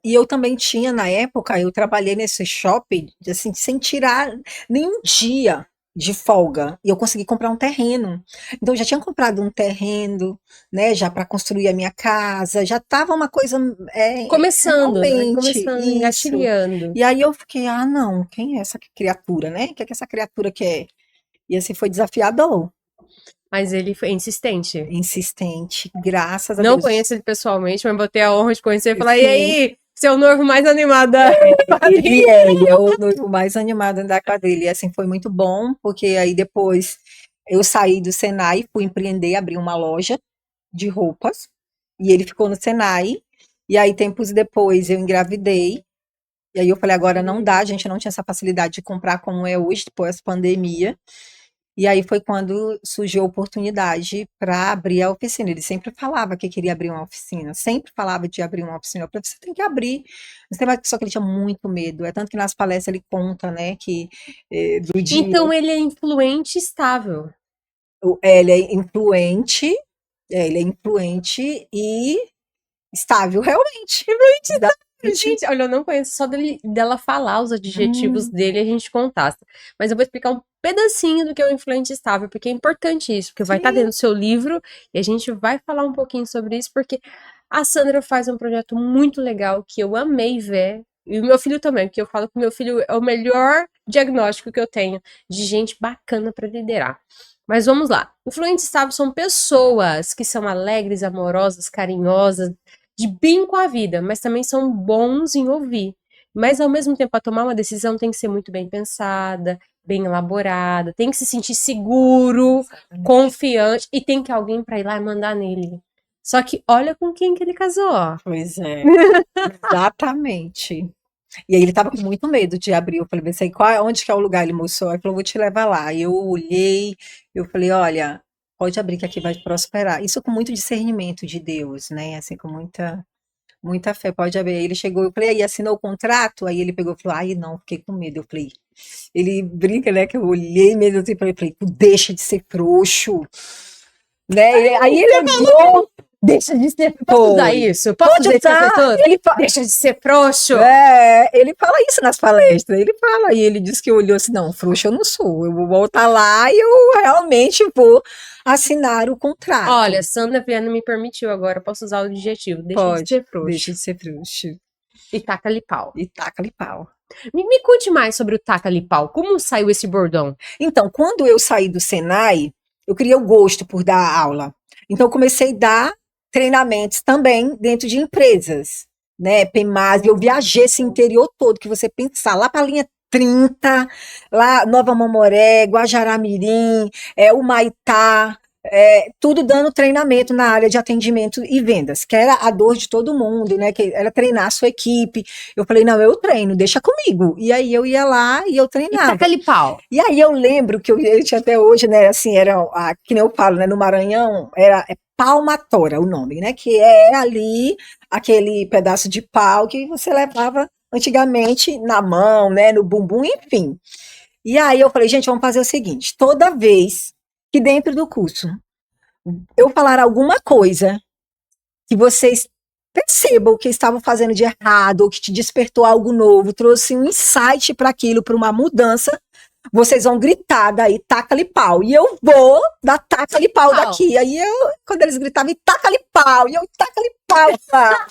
E eu também tinha, na época, eu trabalhei nesse shopping, assim, sem tirar nenhum dia de folga. E eu consegui comprar um terreno. Então, eu já tinha comprado um terreno, né, já para construir a minha casa, já estava uma coisa Começando, né? realmente Começando, isso. engatilhando. E aí eu fiquei, ah, não, quem é essa criatura, né? O que é que essa criatura quer? E assim foi desafiador, Mas ele foi insistente. insistente, graças a Não Deus. conheço ele pessoalmente, mas vou ter a honra de conhecer e falar, e Sim. aí, seu noivo mais animado da Ele é o noivo mais animado da quadrilha. E assim foi muito bom, porque aí depois eu saí do Senai, fui empreender, abri uma loja de roupas, e ele ficou no Senai. E aí, tempos depois, eu engravidei. E aí eu falei, agora não dá, a gente não tinha essa facilidade de comprar como é hoje, depois da pandemia. E aí foi quando surgiu a oportunidade para abrir a oficina. Ele sempre falava que queria abrir uma oficina, sempre falava de abrir uma oficina. Eu falei, você tem que abrir. Não sei mais, só que ele tinha muito medo. É tanto que nas palestras ele conta, né, que do dia. Então ele é influente e estável. Ele é influente, ele é influente e estável, realmente. Gente, olha, eu não conheço, só dela falar os adjetivos dele a gente contasta. Mas eu vou explicar um pedacinho do que é o influente estável, porque é importante isso, porque vai estar dentro do seu livro e a gente vai falar um pouquinho sobre isso, porque a Sandra faz um projeto muito legal que eu amei ver. E o meu filho também, porque eu falo que o meu filho é o melhor diagnóstico que eu tenho de gente bacana para liderar. Mas vamos lá. Influentes estáveis são pessoas que são alegres, amorosas, carinhosas, de bem com a vida, mas também são bons em ouvir. Mas ao mesmo tempo, a tomar uma decisão tem que ser muito bem pensada, bem elaborada, tem que se sentir seguro, confiante e tem que alguém para ir lá e mandar nele. Só que olha com quem que ele casou. Pois é, exatamente. E aí ele tava com muito medo de abrir. Eu falei, "Vê se onde que é o lugar?" Ele mostrou. Ele falou, vou te levar lá. E eu olhei, eu falei, olha, pode abrir que aqui vai prosperar. Isso com muito discernimento de Deus, né? Assim, com muita fé, pode abrir. Aí ele chegou, eu falei, aí assinou o contrato? Aí ele pegou e falou, ai, não, fiquei com medo. Eu falei, ele brinca, né? Que eu olhei mesmo assim, falei, tu deixa de ser frouxo, né? Aí ele falou, deixa de ser Posso usar isso? Posso Pode dizer usar. professor? Ele fala, Deixa de ser frouxo. ele fala isso nas palestras. Ele fala, e ele disse que olhou assim, não, frouxo eu não sou. Eu vou voltar lá e eu realmente vou assinar o contrato. Olha, Sandra Viana me permitiu agora, posso usar o adjetivo. Deixa de ser frouxo. Deixa de ser frouxo. E taca-lhe pau. E taca-lhe pau. Me conte mais sobre o taca-lhe pau. Como saiu esse bordão? Então, quando eu saí do Senai, eu queria o gosto por dar aula. Então, eu comecei a dar treinamentos também dentro de empresas, né? PEMAS, eu viajei esse interior todo que você pensar, lá para a linha 30, lá Nova Mamoré, Guajará-Mirim, Humaitá, tudo dando treinamento na área de atendimento e vendas, que era a dor de todo mundo, né? Que era treinar a sua equipe. Eu falei, não, eu treino, deixa comigo. E aí eu ia lá e eu E treinava. taca-lhe pau. E aí eu lembro que eu tinha até hoje, né, assim, que nem eu falo, né, no Maranhão, é palmatória o nome, né, que é ali aquele pedaço de pau que você levava antigamente na mão, né, no bumbum, enfim. E aí eu falei, gente, vamos fazer o seguinte, toda vez que dentro do curso eu falar alguma coisa que vocês percebam o que estavam fazendo de errado, ou que te despertou algo novo, trouxe um insight para aquilo, para uma mudança, vocês vão gritar daí, taca-lhe pau. E eu vou dar taca-lhe pau daqui. Aí quando eles gritavam, taca-lhe pau, e eu taca-lhe pau. Tá?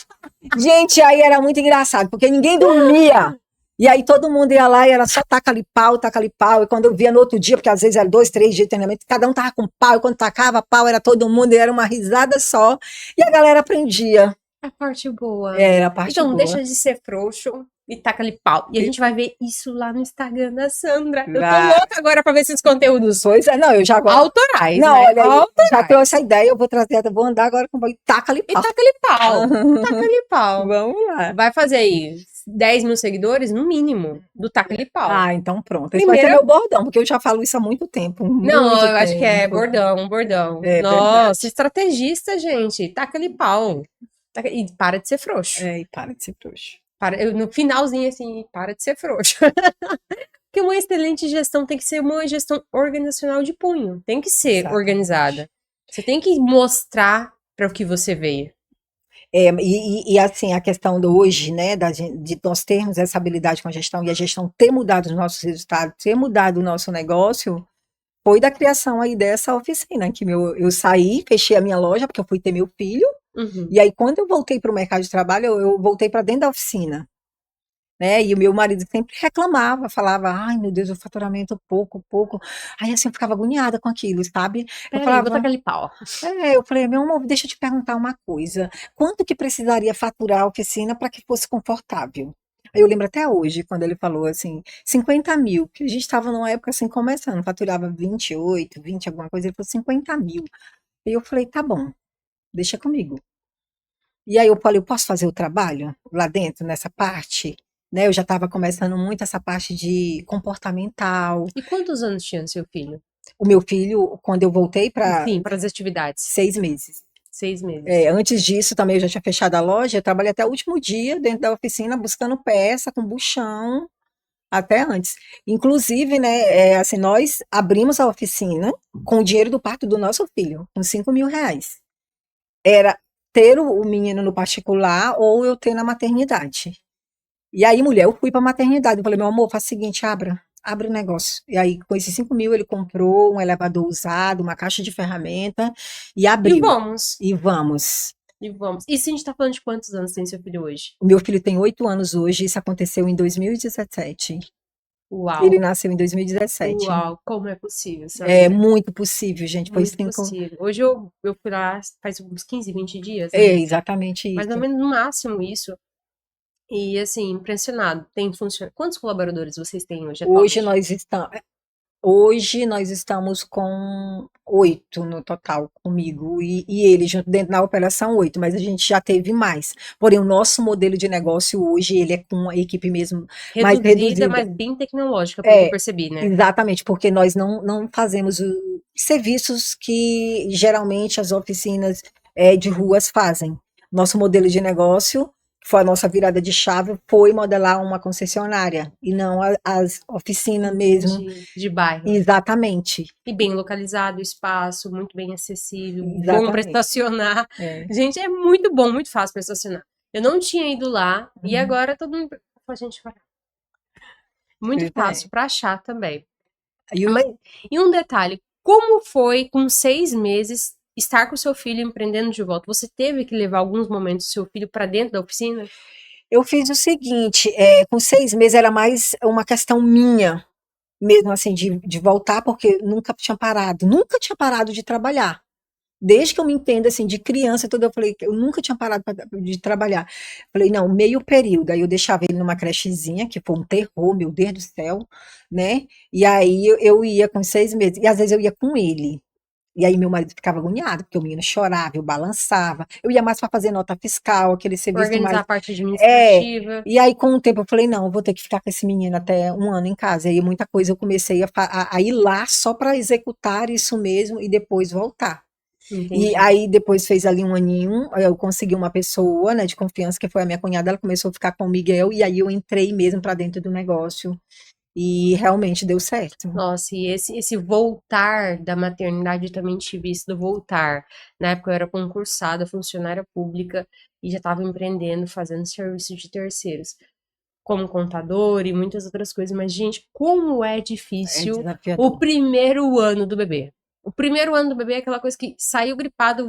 Gente, aí era muito engraçado, porque ninguém dormia. E aí todo mundo ia lá e era só taca-lhe pau, taca-lhe pau. E quando eu via no outro dia, porque às vezes era 2, 3 dias de treinamento, cada um tava com pau, e quando tacava pau era todo mundo, e era uma risada só. E a galera aprendia. A parte boa. Era a parte então, boa. deixa de ser frouxo e taca-lhe pau. E a gente vai ver isso lá no Instagram da Sandra. Eu tô Vai. louca agora pra ver esses conteúdos Pois é, não, eu já agora. autorais, Não, né? olha, eu Autorais. já tenho essa ideia, eu vou trazer, eu vou andar agora com o taca-lhe E pau. taca-lhe pau. Taca-lhe pau. Vamos lá. Vai fazer aí 10 mil seguidores, no mínimo, do taca-lhe pau. Ah, então pronto. Esse vai ser meu bordão, porque eu já falo isso há muito tempo. Não, eu acho que é bordão, bordão. É Nossa, verdade. estrategista, gente. Taca-lhe pau. E para de ser frouxo. E para de ser frouxo. No finalzinho, assim, para de ser frouxo. Porque uma excelente gestão tem que ser uma gestão organizacional de punho. Tem que ser Exatamente. organizada. Você tem que mostrar para o que você veio. E assim, a questão do hoje, né, de nós termos essa habilidade com a gestão e a gestão ter mudado os nossos resultados, ter mudado o nosso negócio, foi da criação aí dessa oficina, que eu saí, fechei a minha loja, porque eu fui ter meu filho, e aí quando eu voltei para o mercado de trabalho, eu voltei para dentro da oficina, né, e o meu marido sempre reclamava, falava, ai meu Deus, o faturamento pouco, aí assim eu ficava agoniada com aquilo, sabe? Eu Peraí, vou falava, tacar-lhe pau. eu falei, meu amor, deixa eu te perguntar uma coisa, quanto que precisaria faturar a oficina para que fosse confortável? Aí eu lembro até hoje, quando ele falou assim, 50 mil, que a gente estava numa época assim, começando, faturava 28, 20, alguma coisa, ele falou 50 mil. E eu falei, tá bom, deixa comigo. E aí eu falei, eu posso fazer o trabalho lá dentro, nessa parte? Né, eu já estava começando muito essa parte de comportamental. E quantos anos tinha seu filho? O meu filho, quando eu voltei para Sim, para as atividades. 6 meses. 6 meses. Antes disso, também eu já tinha fechado a loja, eu trabalhei até o último dia dentro da oficina, buscando peça, com buchão, até antes. Inclusive, né, assim, nós abrimos a oficina com o dinheiro do parto do nosso filho, com R$ 5.000. Era ter o menino no particular ou eu ter na maternidade. E aí, mulher, eu fui pra maternidade. Eu falei, meu amor, faz o seguinte, abre o negócio. E aí, com esses 5.000, ele comprou um elevador usado, uma caixa de ferramenta e E abriu. vamos. E vamos. E vamos. E se a gente tá falando de quantos anos tem seu filho hoje? O meu filho tem 8 anos hoje, isso aconteceu em 2017. Uau. Ele nasceu em 2017. Uau, como é possível, É sabe? muito possível, gente. Foi Muito possível. Hoje eu fui lá faz uns 15, 20 dias, né? exatamente Mais ou isso. menos no máximo isso. E assim, impressionado. Tem funcionário. Quantos colaboradores vocês têm hoje Hoje atualmente? hoje nós estamos com 8 no total comigo e ele junto dentro da operação 8, mas a gente já teve mais. Porém, o nosso modelo de negócio hoje, ele é com a equipe mesmo mais Reduzida, reduzida. mas bem tecnológica, pelo que eu É, percebi, né? exatamente, porque nós não fazemos os serviços que geralmente as oficinas de ruas fazem. Nosso modelo de negócio, que foi a nossa virada de chave, foi modelar uma concessionária e não as oficinas mesmo. De bairro. Exatamente, E bem localizado o espaço, muito bem acessível, bom para exatamente. estacionar. É. Gente, é muito bom, muito fácil para estacionar. Eu não tinha ido lá e Uhum. agora todo mundo. A gente vai. Muito Pois é. fácil para achar também. E o- Mas, e um detalhe, como foi com 6 meses estar com seu filho empreendendo de volta? Você teve que levar alguns momentos do seu filho para dentro da oficina? eu fiz o seguinte, com 6 meses era mais uma questão minha, mesmo assim, de voltar, porque nunca tinha parado de trabalhar. Desde que eu me entendo, assim, de criança, tudo, eu falei que eu nunca tinha parado de trabalhar. Falei, não, meio período. Aí eu deixava ele numa crechezinha, que foi um terror, meu Deus do céu, né? E aí eu ia com 6 meses. E às vezes eu ia com ele. E aí meu marido ficava agoniado, porque o menino chorava, eu balançava. Eu ia mais para fazer nota fiscal, aquele serviço Organizar mais. a parte É. administrativa. E aí, com o tempo, eu falei, não, eu vou ter que ficar com esse menino até 1 ano em casa. E aí, muita coisa eu comecei a ir lá só para executar isso mesmo e depois voltar. Entendi. E aí depois fez ali 1 aninho, eu consegui uma pessoa, né, de confiança, que foi a minha cunhada, ela começou a ficar com o Miguel, e aí eu entrei mesmo para dentro do negócio, e realmente deu certo. Nossa, e esse voltar da maternidade, eu também tive isso do voltar. Na época eu era concursada, funcionária pública, e já estava empreendendo, fazendo serviço de terceiros, como contador e muitas outras coisas. Mas, gente, como é É difícil o desafiador. primeiro ano do bebê. O primeiro ano do bebê é aquela coisa que saiu gripado,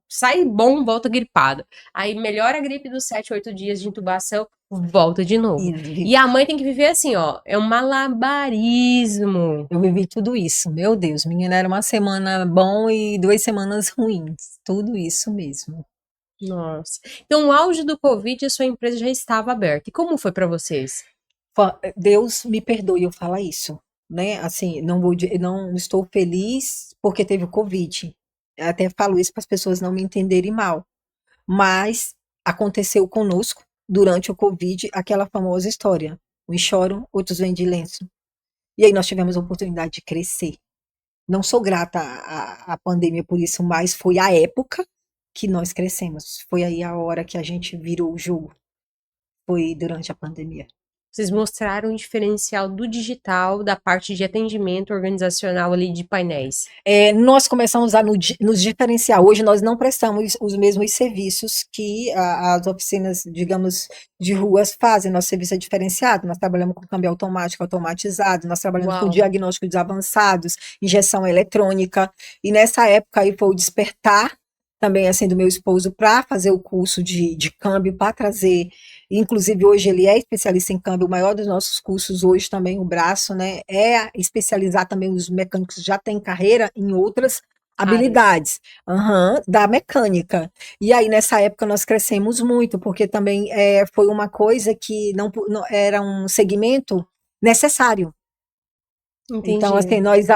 sai bom, volta gripado. Aí melhora a gripe dos 7, 8 dias de intubação, volta de novo. E a mãe tem que viver assim, ó, é um malabarismo. Eu vivi tudo isso, meu Deus, menina, era uma semana bom e 2 semanas ruins, tudo isso mesmo. Nossa. Então, o auge do Covid, a sua empresa já estava aberta. E como foi para vocês? Deus me perdoe eu falar isso, né? Assim, não estou feliz porque teve o Covid. Eu até falo isso para as pessoas não me entenderem mal. Mas aconteceu conosco durante o Covid aquela famosa história. Uns choram, outros vêm de lenço. E aí nós tivemos a oportunidade de crescer. Não sou grata à pandemia por isso, mas foi a época que nós crescemos. Foi aí a hora que a gente virou o jogo. Foi durante a pandemia. Vocês mostraram o diferencial do digital, da parte de atendimento organizacional ali de painéis. Nós começamos a nos diferenciar. Hoje nós não prestamos os mesmos serviços que as oficinas, digamos, de ruas fazem. Nosso serviço é diferenciado. Nós trabalhamos com câmbio automático, automatizado, nós trabalhamos com Uau. diagnósticos avançados, injeção eletrônica. E nessa época aí foi o despertar também assim do meu esposo para fazer o curso de câmbio, para trazer. Inclusive, hoje ele é especialista em câmbio, o maior dos nossos cursos hoje também, o braço, né? É especializar também os mecânicos que já têm carreira em outras habilidades da mecânica. E aí, nessa época, nós crescemos muito, porque também foi uma coisa que não era um segmento necessário. Então, Entendi. assim, nós.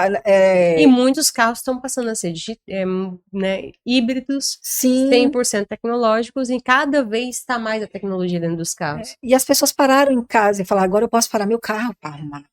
E muitos carros estão passando a ser né, híbridos, Sim. 100% tecnológicos, e cada vez está mais a tecnologia dentro dos carros. E as pessoas pararam em casa e falaram, agora eu posso parar meu carro para arrumar.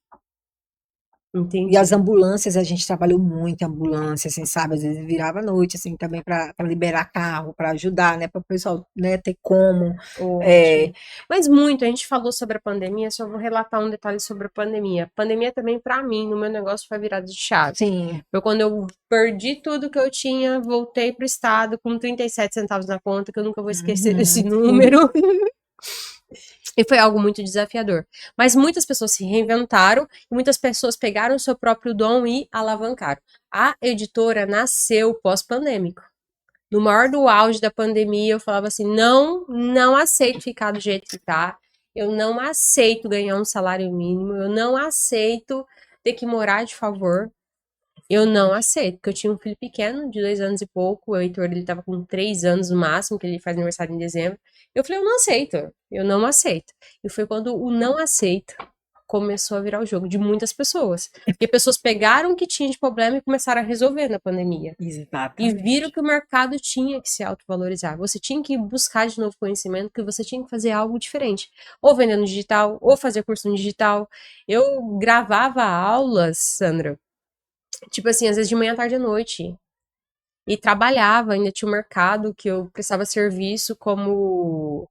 E as Entendi. ambulâncias, a gente trabalhou muito em ambulância, assim, sabe? Às vezes virava à noite, assim, também para liberar carro, para ajudar, né? Para o pessoal, né, ter como. É, Ótimo. Mas muito, a gente falou sobre a pandemia, só vou relatar um detalhe sobre a pandemia. Pandemia também, pra mim, no meu negócio, foi virada de chave. sim. Foi quando eu perdi tudo que eu tinha, voltei pro estado com 37 centavos na conta, que eu nunca vou esquecer desse Sim. número. E foi algo muito desafiador. Mas muitas pessoas se reinventaram e muitas pessoas pegaram o seu próprio dom e alavancaram. A editora nasceu pós-pandêmico. No maior do auge da pandemia, eu falava assim: não aceito ficar do jeito que tá. Eu não aceito ganhar um salário mínimo. Eu não aceito ter que morar de favor. Eu não aceito, porque eu tinha um filho pequeno, de 2 anos e pouco. O Heitor, ele tava com 3 anos no máximo, que ele faz aniversário em dezembro. Eu falei: eu não aceito. Eu não aceito. E foi quando o não aceito começou a virar o jogo de muitas pessoas. Porque pessoas pegaram o que tinha de problema e começaram a resolver na pandemia. E viram Exatamente. que o mercado tinha que se autovalorizar. Você tinha que buscar de novo conhecimento, que você tinha que fazer algo diferente. Ou vender no digital, ou fazer curso no digital. Eu gravava aulas, Sandra, tipo assim, às vezes de manhã, tarde e noite. E trabalhava, ainda tinha um mercado que eu prestava serviço como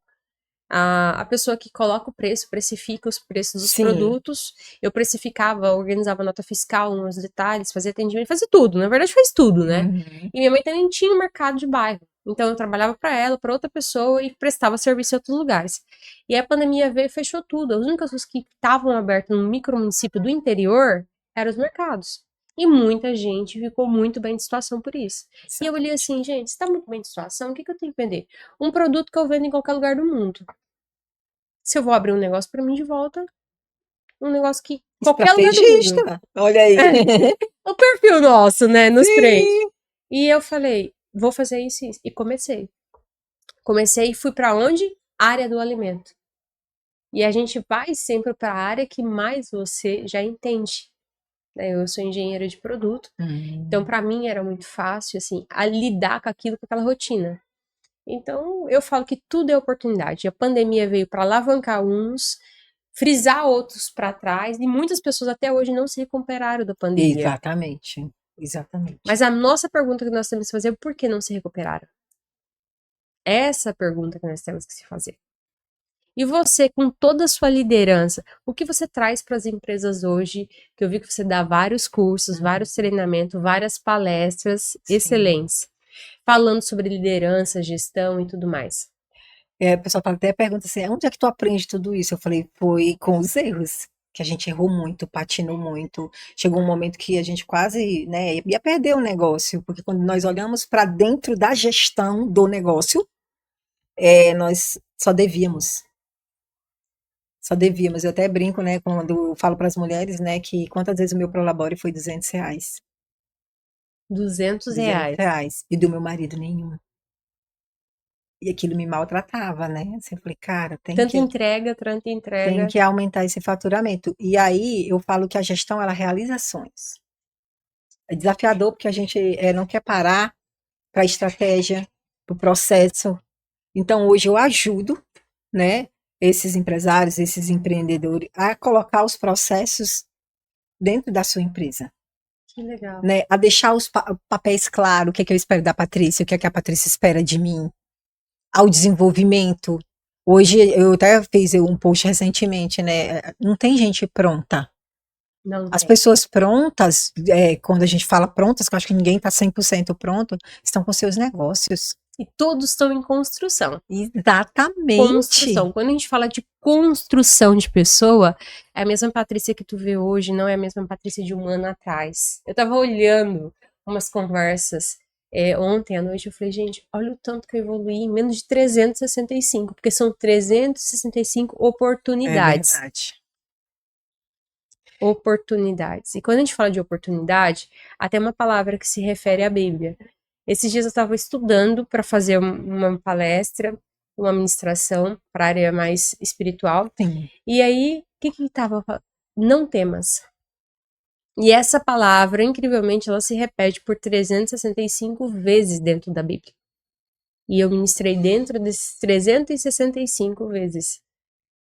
a pessoa que coloca o preço, precifica os preços dos Sim. produtos. Eu precificava, organizava nota fiscal nos detalhes, fazia atendimento, fazia tudo. Na verdade, faz tudo, né? Uhum. E minha mãe também tinha um mercado de bairro. Então, eu trabalhava para ela, para outra pessoa e prestava serviço em outros lugares. E a pandemia veio e fechou tudo. As únicas coisas que estavam abertas no micromunicípio do interior eram os mercados. E muita gente ficou muito bem de situação por isso. E eu olhei Exatamente. assim, gente, se tá muito bem de situação, o que eu tenho que vender? Um produto que eu vendo em qualquer lugar do mundo. Se eu vou abrir um negócio pra mim de volta, um negócio que qualquer lugar do mundo. Estrategista. Olha aí. O perfil nosso, né, nos prende. Sim. E eu falei, vou fazer isso e isso. E comecei. Comecei e fui pra onde? Área do alimento. E a gente vai sempre pra área que mais você já entende. Né? Eu sou engenheira de produto, então Hum. pra mim era muito fácil assim, a lidar com aquilo, com aquela rotina. Então, eu falo que tudo é oportunidade. A pandemia veio para alavancar uns, frisar outros para trás, e muitas pessoas até hoje não se recuperaram da pandemia. Exatamente. Mas Exatamente. a nossa pergunta que nós temos que fazer é por que não se recuperaram? Essa é a pergunta que nós temos que se fazer. E você, com toda a sua liderança, o que você traz para as empresas hoje? Que eu vi que você dá vários cursos, vários treinamentos, várias palestras Sim. excelentes, falando sobre liderança, gestão e tudo mais. O pessoal até pergunta assim: onde é que tu aprende tudo isso? Eu falei: foi com os erros. Que a gente errou muito, patinou muito. Chegou um momento que a gente quase, né, ia perder o negócio, porque quando nós olhamos para dentro da gestão do negócio, nós só devíamos. Só devíamos. Eu até brinco, né, quando eu falo para as mulheres, né, que quantas vezes o meu Prolabore foi R$ 200. 200 200 reais. reais. E do meu marido nenhum. E aquilo me maltratava, né? Assim, eu falei, cara, Tanta tanta tem entrega. que aumentar esse faturamento. E aí eu falo que a gestão, ela realiza ações. É desafiador porque a gente não quer parar para a estratégia, para o processo. Então, hoje eu ajudo, né, esses empresários, esses empreendedores, a colocar os processos dentro da sua empresa. Que legal. Né, a deixar os papéis claros, o que é que eu espero da Patrícia, o que é que a Patrícia espera de mim, ao desenvolvimento. Hoje, eu até fiz um post recentemente, né, não tem gente pronta. Não As tem. pessoas prontas, quando a gente fala prontas, que eu acho que ninguém está 100% pronto, estão com seus negócios. E todos estão em construção. Exatamente. Construção. Quando a gente fala de construção de pessoa, é a mesma Patrícia que tu vê hoje, não é a mesma Patrícia de um ano atrás. Eu tava olhando umas conversas ontem à noite, eu falei, gente, olha o tanto que eu evoluí em menos de 365, porque são 365 É oportunidades. verdade. Oportunidades. E quando a gente fala de oportunidade, até uma palavra que se refere à Bíblia. Esses dias eu estava estudando para fazer uma palestra, uma ministração para a área mais espiritual. Sim. E aí, o que estava falando? Não temas. E essa palavra, incrivelmente, ela se repete por 365 vezes dentro da Bíblia. E eu ministrei dentro desses 365 vezes.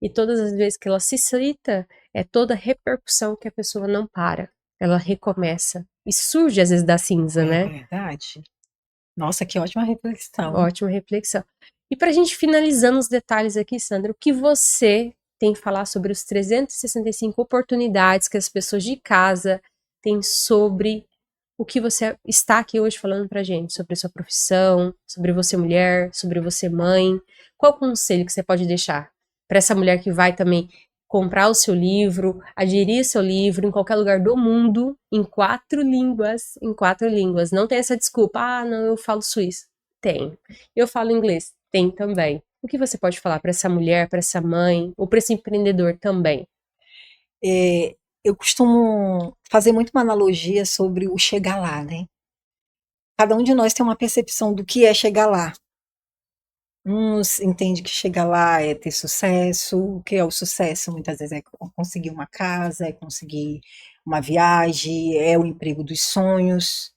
E todas as vezes que ela se cita, é toda a repercussão que a pessoa não para. ela recomeça. E surge às vezes da cinza, É né? verdade. Nossa, que ótima reflexão. Ótima reflexão. E para a gente finalizando os detalhes aqui, Sandra, o que você tem que falar sobre os 365 oportunidades que as pessoas de casa têm sobre o que você está aqui hoje falando pra gente, sobre a sua profissão, sobre você mulher, sobre você mãe? Qual conselho que você pode deixar para essa mulher que vai também comprar o seu livro, adquirir seu livro em qualquer lugar do mundo, em 4 línguas. Não tem essa desculpa, ah, não, eu falo suíço. Tem. Eu falo inglês. Tem também. O que você pode falar para essa mulher, para essa mãe, ou para esse empreendedor também? É, eu costumo fazer muito uma analogia sobre o chegar lá, né? Cada um de nós tem uma percepção do que é chegar lá. Uns entende que chegar lá é ter sucesso. O que é o sucesso? Muitas vezes é conseguir uma casa, é conseguir uma viagem, é o emprego dos sonhos.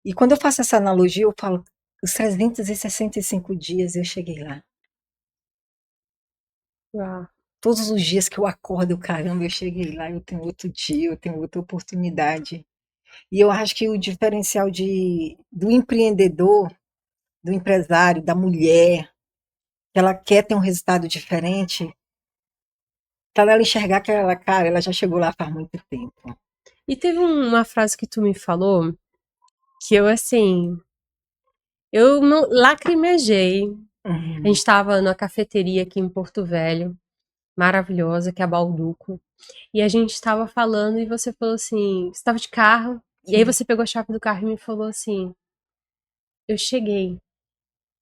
E quando eu faço essa analogia, eu falo, os 365 dias eu cheguei lá. Uau. Todos os dias que eu acordo, caramba, eu cheguei lá, eu tenho outro dia, eu tenho outra oportunidade. E eu acho que o diferencial do empreendedor, do empresário, da mulher, que ela quer ter um resultado diferente, tá nela enxergar que ela, cara, ela já chegou lá faz muito tempo. E teve uma frase que tu me falou que eu, assim, eu não lacrimejei. A gente tava numa cafeteria aqui em Porto Velho, maravilhosa, que é a Balduco. E a gente tava falando e você falou assim, você tava de carro, e aí Sim. você pegou a chave do carro e me falou assim, eu cheguei,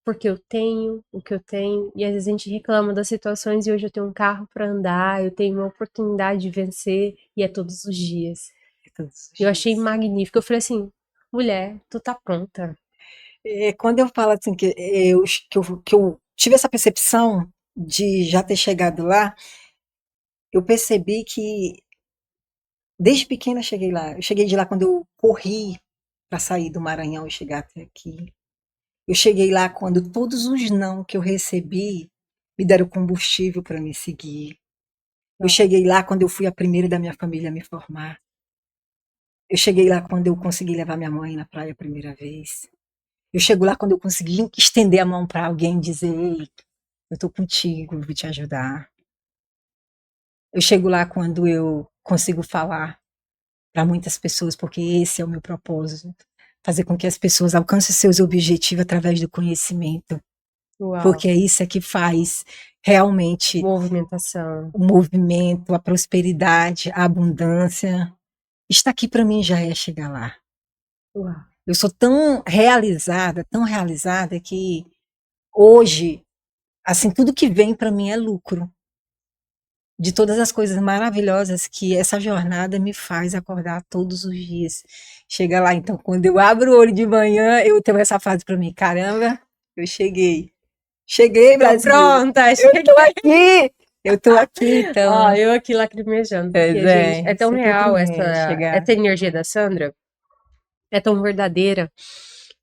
porque eu tenho o que eu tenho, e às vezes a gente reclama das situações e hoje eu tenho um carro para andar, eu tenho uma oportunidade de vencer, e é todos os dias. Todos os Eu achei dias. magnífico. Eu falei assim, mulher, tu tá pronta. Quando eu falo assim que eu tive essa percepção de já ter chegado lá, eu percebi que desde pequena eu cheguei lá. Eu cheguei de lá quando eu corri para sair do Maranhão e chegar até aqui. Eu cheguei lá quando todos os não que eu recebi me deram combustível para me seguir. Eu cheguei lá quando eu fui a primeira da minha família a me formar. Eu cheguei lá quando eu consegui levar minha mãe na praia a primeira vez. Eu chego lá quando eu consegui estender a mão para alguém e dizer: ei, eu tô contigo, eu vou te ajudar. Eu chego lá quando eu consigo falar para muitas pessoas, porque esse é o meu propósito, fazer com que as pessoas alcancem seus objetivos através do conhecimento, Uau. porque é isso que faz realmente Movimentação. o movimento, a prosperidade, a abundância. Está aqui para mim já é chegar lá. Uau. Eu sou tão realizada que hoje, assim, tudo que vem para mim é lucro. De todas as coisas maravilhosas que essa jornada me faz acordar todos os dias. Chega lá, então, quando eu abro o olho de manhã, eu tenho essa fase para mim, caramba, eu cheguei. Cheguei, Tô Brasil. pronta, Eu cheguei. tô aqui. Eu tô aqui, então. Ó, eu aqui lacrimejando, porque, Pois gente, é tão isso que eu real também, chegar. essa energia da Sandra, é tão verdadeira,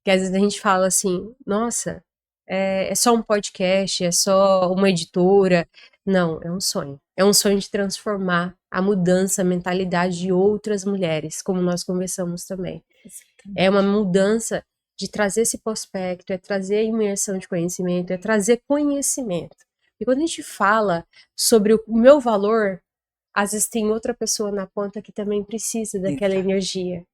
que às vezes a gente fala assim, nossa, é só um podcast, é só uma editora. Não, é um sonho. É um sonho de transformar a mudança, a mentalidade de outras mulheres, como nós conversamos também. É uma mudança de trazer esse prospecto, é trazer a imersão de conhecimento, é trazer conhecimento. E quando a gente fala sobre o meu valor, às vezes tem outra pessoa na ponta que também precisa daquela Exato. energia,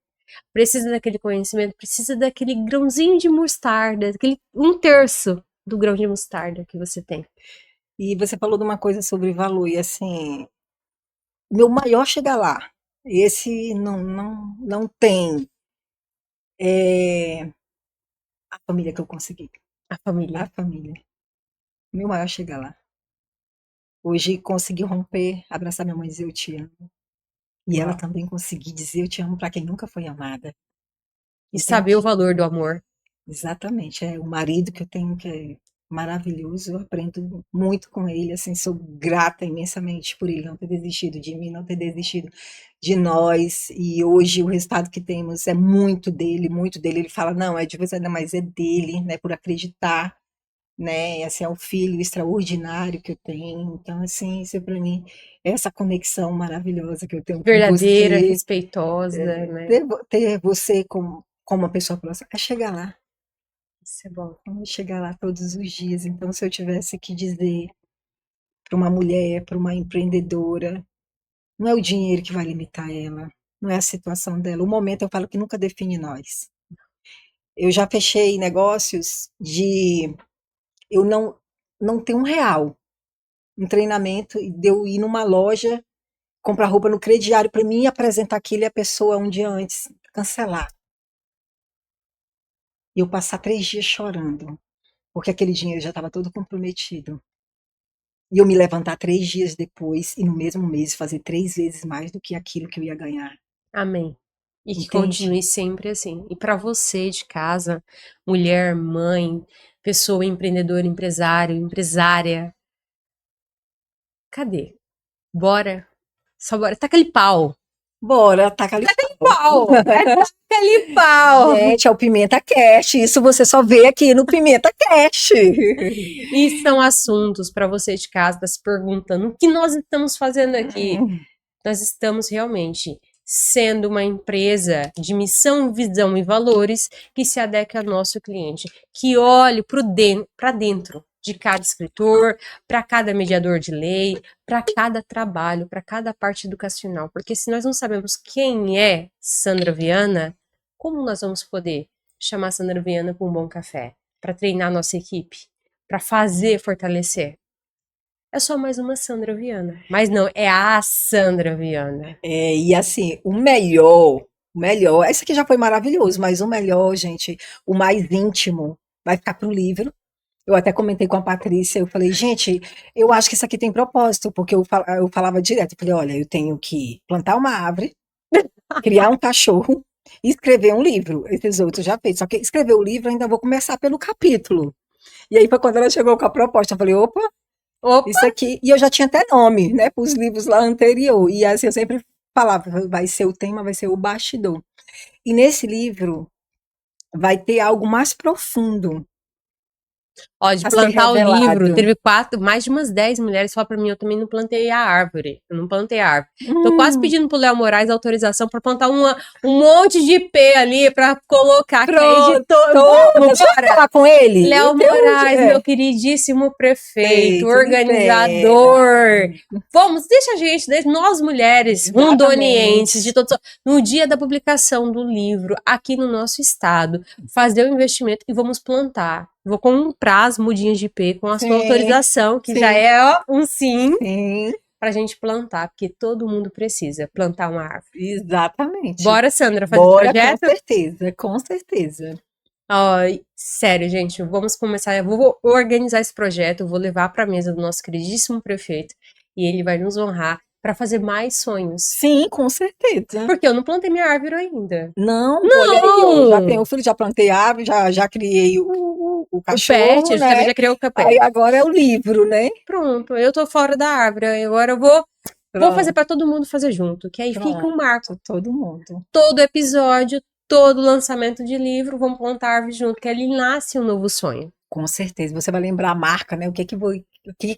precisa daquele conhecimento, precisa daquele grãozinho de mostarda, aquele 1/3 do grão de mostarda que você tem. E você falou de uma coisa sobre valor, e assim, meu maior chega lá. Esse não tem a família que eu consegui. A família. A família. Meu maior chega lá. Hoje consegui romper, abraçar minha mãe e dizer eu te amo. E ela Uau. também conseguir dizer eu te amo para quem nunca foi amada. E Então, saber o valor do amor. exatamente, é o marido que eu tenho que é maravilhoso, eu aprendo muito com ele, assim, sou grata imensamente por ele não ter desistido de mim, não ter desistido de nós, e hoje o resultado que temos é muito dele, ele fala, não, é de você, não, mas é dele, né, por acreditar né? Assim, é o filho extraordinário que eu tenho. Então, assim, isso para mim é essa conexão maravilhosa que eu tenho com Verdadeira, você. respeitosa, né? Ter você como uma pessoa próxima, é chegar lá. Isso é bom. Vamos chegar lá todos os dias. Então, se eu tivesse que dizer para uma mulher, para uma empreendedora, não é o dinheiro que vai limitar ela, não é a situação dela. O momento eu falo que nunca define nós. Eu já fechei negócios de eu não ter R$ 1, um treinamento, e de eu ir numa loja, comprar roupa no crediário para mim apresentar aquilo e a pessoa um dia antes cancelar. E eu passar 3 dias chorando, porque aquele dinheiro já estava todo comprometido. E eu me levantar 3 dias depois e no mesmo mês fazer 3 vezes mais do que aquilo que eu ia ganhar. Amém. E que Entende? continue sempre assim. E para você de casa, mulher, mãe, pessoa empreendedora, empresário, empresária, cadê? Bora. Só bora. Taca ali pau. Bora, taca ali Pau. Taca ali pau. Gente, é o Pimenta Cast. Isso você só vê aqui no Pimenta Cast. E são assuntos para você de casa tá se perguntando o que nós estamos fazendo aqui. Nós estamos realmente sendo uma empresa de missão, visão e valores que se adeque ao nosso cliente, que olhe para dentro de cada escritor, para cada mediador de lei, para cada trabalho, para cada parte educacional. Porque se nós não sabemos quem é Sandra Viana, como nós vamos poder chamar Sandra Viana para um bom café? Para treinar nossa equipe? Para fazer, fortalecer? É só mais uma Sandra Viana. Mas não, é a Sandra Viana. E assim, o melhor, esse aqui já foi maravilhoso, mas o melhor, gente, o mais íntimo, vai ficar pro livro. Eu até comentei com a Patrícia, eu falei, gente, eu acho que isso aqui tem propósito, porque eu falava direto, eu falei, olha, eu tenho que plantar uma árvore, criar um cachorro e escrever um livro. Esses outros já fez, só que escrever o livro ainda vou começar pelo capítulo. E aí foi quando ela chegou com a proposta, eu falei, opa, Opa! isso aqui, e eu já tinha até nome, né, para os livros lá anterior, e assim eu sempre falava, vai ser o tema, vai ser o bastidor. E nesse livro vai ter algo mais profundo Ó, de a ser plantar o livro, revelado. teve mais de umas 10 mulheres falaram pra mim, eu também não plantei a árvore. Eu não plantei a árvore. Tô quase pedindo pro Léo Moraes autorização pra plantar um monte de IP ali pra colocar aqui a editora. Vamos falar com ele? Léo Moraes, meu queridíssimo prefeito, Tudo organizador. Vamos, deixa a gente, nós mulheres, Exatamente. rondonienses, de todos, no dia da publicação do livro, aqui no nosso estado, fazer o investimento e vamos plantar. Vou comprar as mudinhas de IP com a sua Sim, autorização, que sim. já é ó, um sim, Sim, pra gente plantar, porque todo mundo precisa plantar uma árvore. exatamente. Bora, Sandra, fazer o Bora, projeto? com certeza, com certeza. Ó, sério, gente, vamos começar. Eu vou organizar esse projeto, eu vou levar para a mesa do nosso queridíssimo prefeito e ele vai nos honrar para fazer mais sonhos. Sim, com certeza. Porque eu não plantei minha árvore ainda. Não, Não! olha aí, ó, já tenho filho, já plantei árvore, já criei o cachorro, O pet, eu né? também já criei o capé. Aí agora é o livro, né? Pronto, eu tô fora da árvore. Agora eu vou fazer Pronto, para todo mundo fazer junto, que aí fica um marco. todo mundo. Todo episódio, todo lançamento de livro, vamos plantar árvore junto, que ali nasce um novo sonho. Com certeza. Você vai lembrar a marca, né? O que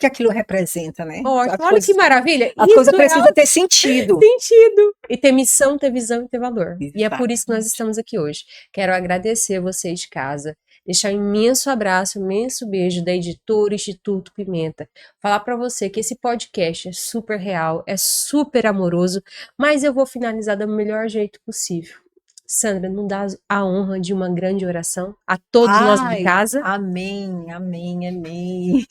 aquilo representa, né? Ótimo, As olha coisas, que maravilha. as Isso coisas é precisam ter sentido. sentido. E ter missão, ter visão e ter valor. E é por isso que nós Exatamente. estamos aqui hoje. Quero agradecer vocês de casa, deixar um imenso abraço, um imenso beijo da editora Instituto Pimenta. Falar pra você que esse podcast é super real, é super amoroso, mas eu vou finalizar do melhor jeito possível. Sandra, não dá a honra de uma grande oração a todos nós de Ai, casa? amém, amém, amém.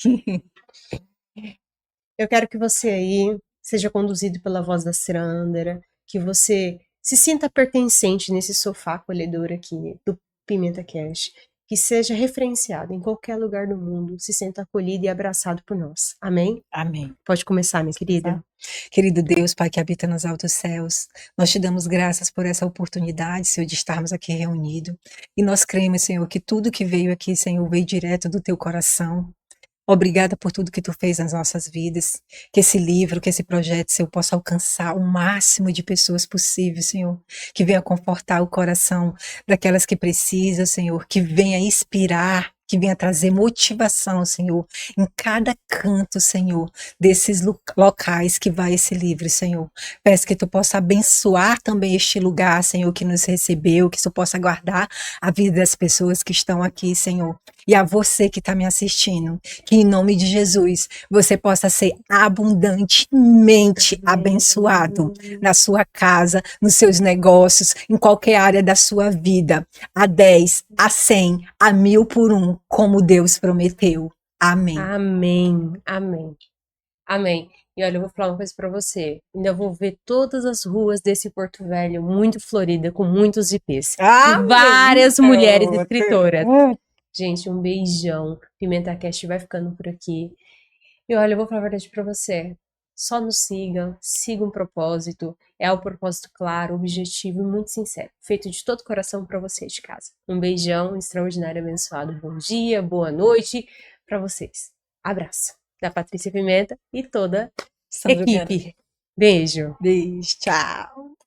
Eu quero que você aí seja conduzido pela voz da Sandra, que você se sinta pertencente nesse sofá acolhedor aqui do Pimenta Cash, que seja referenciado em qualquer lugar do mundo, se sinta acolhido e abraçado por nós. Amém? Amém. Pode começar, minha querida. Querido Deus, Pai que habita nos altos céus, nós te damos graças por essa oportunidade, Senhor, de estarmos aqui reunidos. E nós cremos, Senhor, que tudo que veio aqui, Senhor, veio direto do teu coração. Obrigada por tudo que tu fez nas nossas vidas. Que esse livro, que esse projeto, Senhor, possa alcançar o máximo de pessoas possível, Senhor. Que venha confortar o coração daquelas que precisam, Senhor. Que venha inspirar, que venha trazer motivação, Senhor, em cada canto, Senhor, desses locais que vai esse livro, Senhor. Peço que tu possa abençoar também este lugar, Senhor, que nos recebeu, que tu possa guardar a vida das pessoas que estão aqui, Senhor. E a você que está me assistindo, que em nome de Jesus, você possa ser abundantemente abençoado na sua casa, nos seus negócios, em qualquer área da sua vida, a 10, a 100, a 1000 por um, como Deus prometeu. Amém. Amém, amém, amém. E olha, eu vou falar uma coisa pra você. Ainda vou ver todas as ruas desse Porto Velho muito florida, com muitos ipês. Amém. Várias mulheres Outra. escritoras. Gente, um beijão. PimentaCast vai ficando por aqui. E olha, eu vou falar a verdade pra você. Só nos siga, siga um propósito. É o propósito claro, objetivo e muito sincero. Feito de todo coração pra você de casa. Um beijão extraordinário, abençoado. Bom dia, boa noite pra vocês. Abraço da Patrícia Pimenta e toda a Sandra Viana. equipe. Beijo. Beijo, tchau.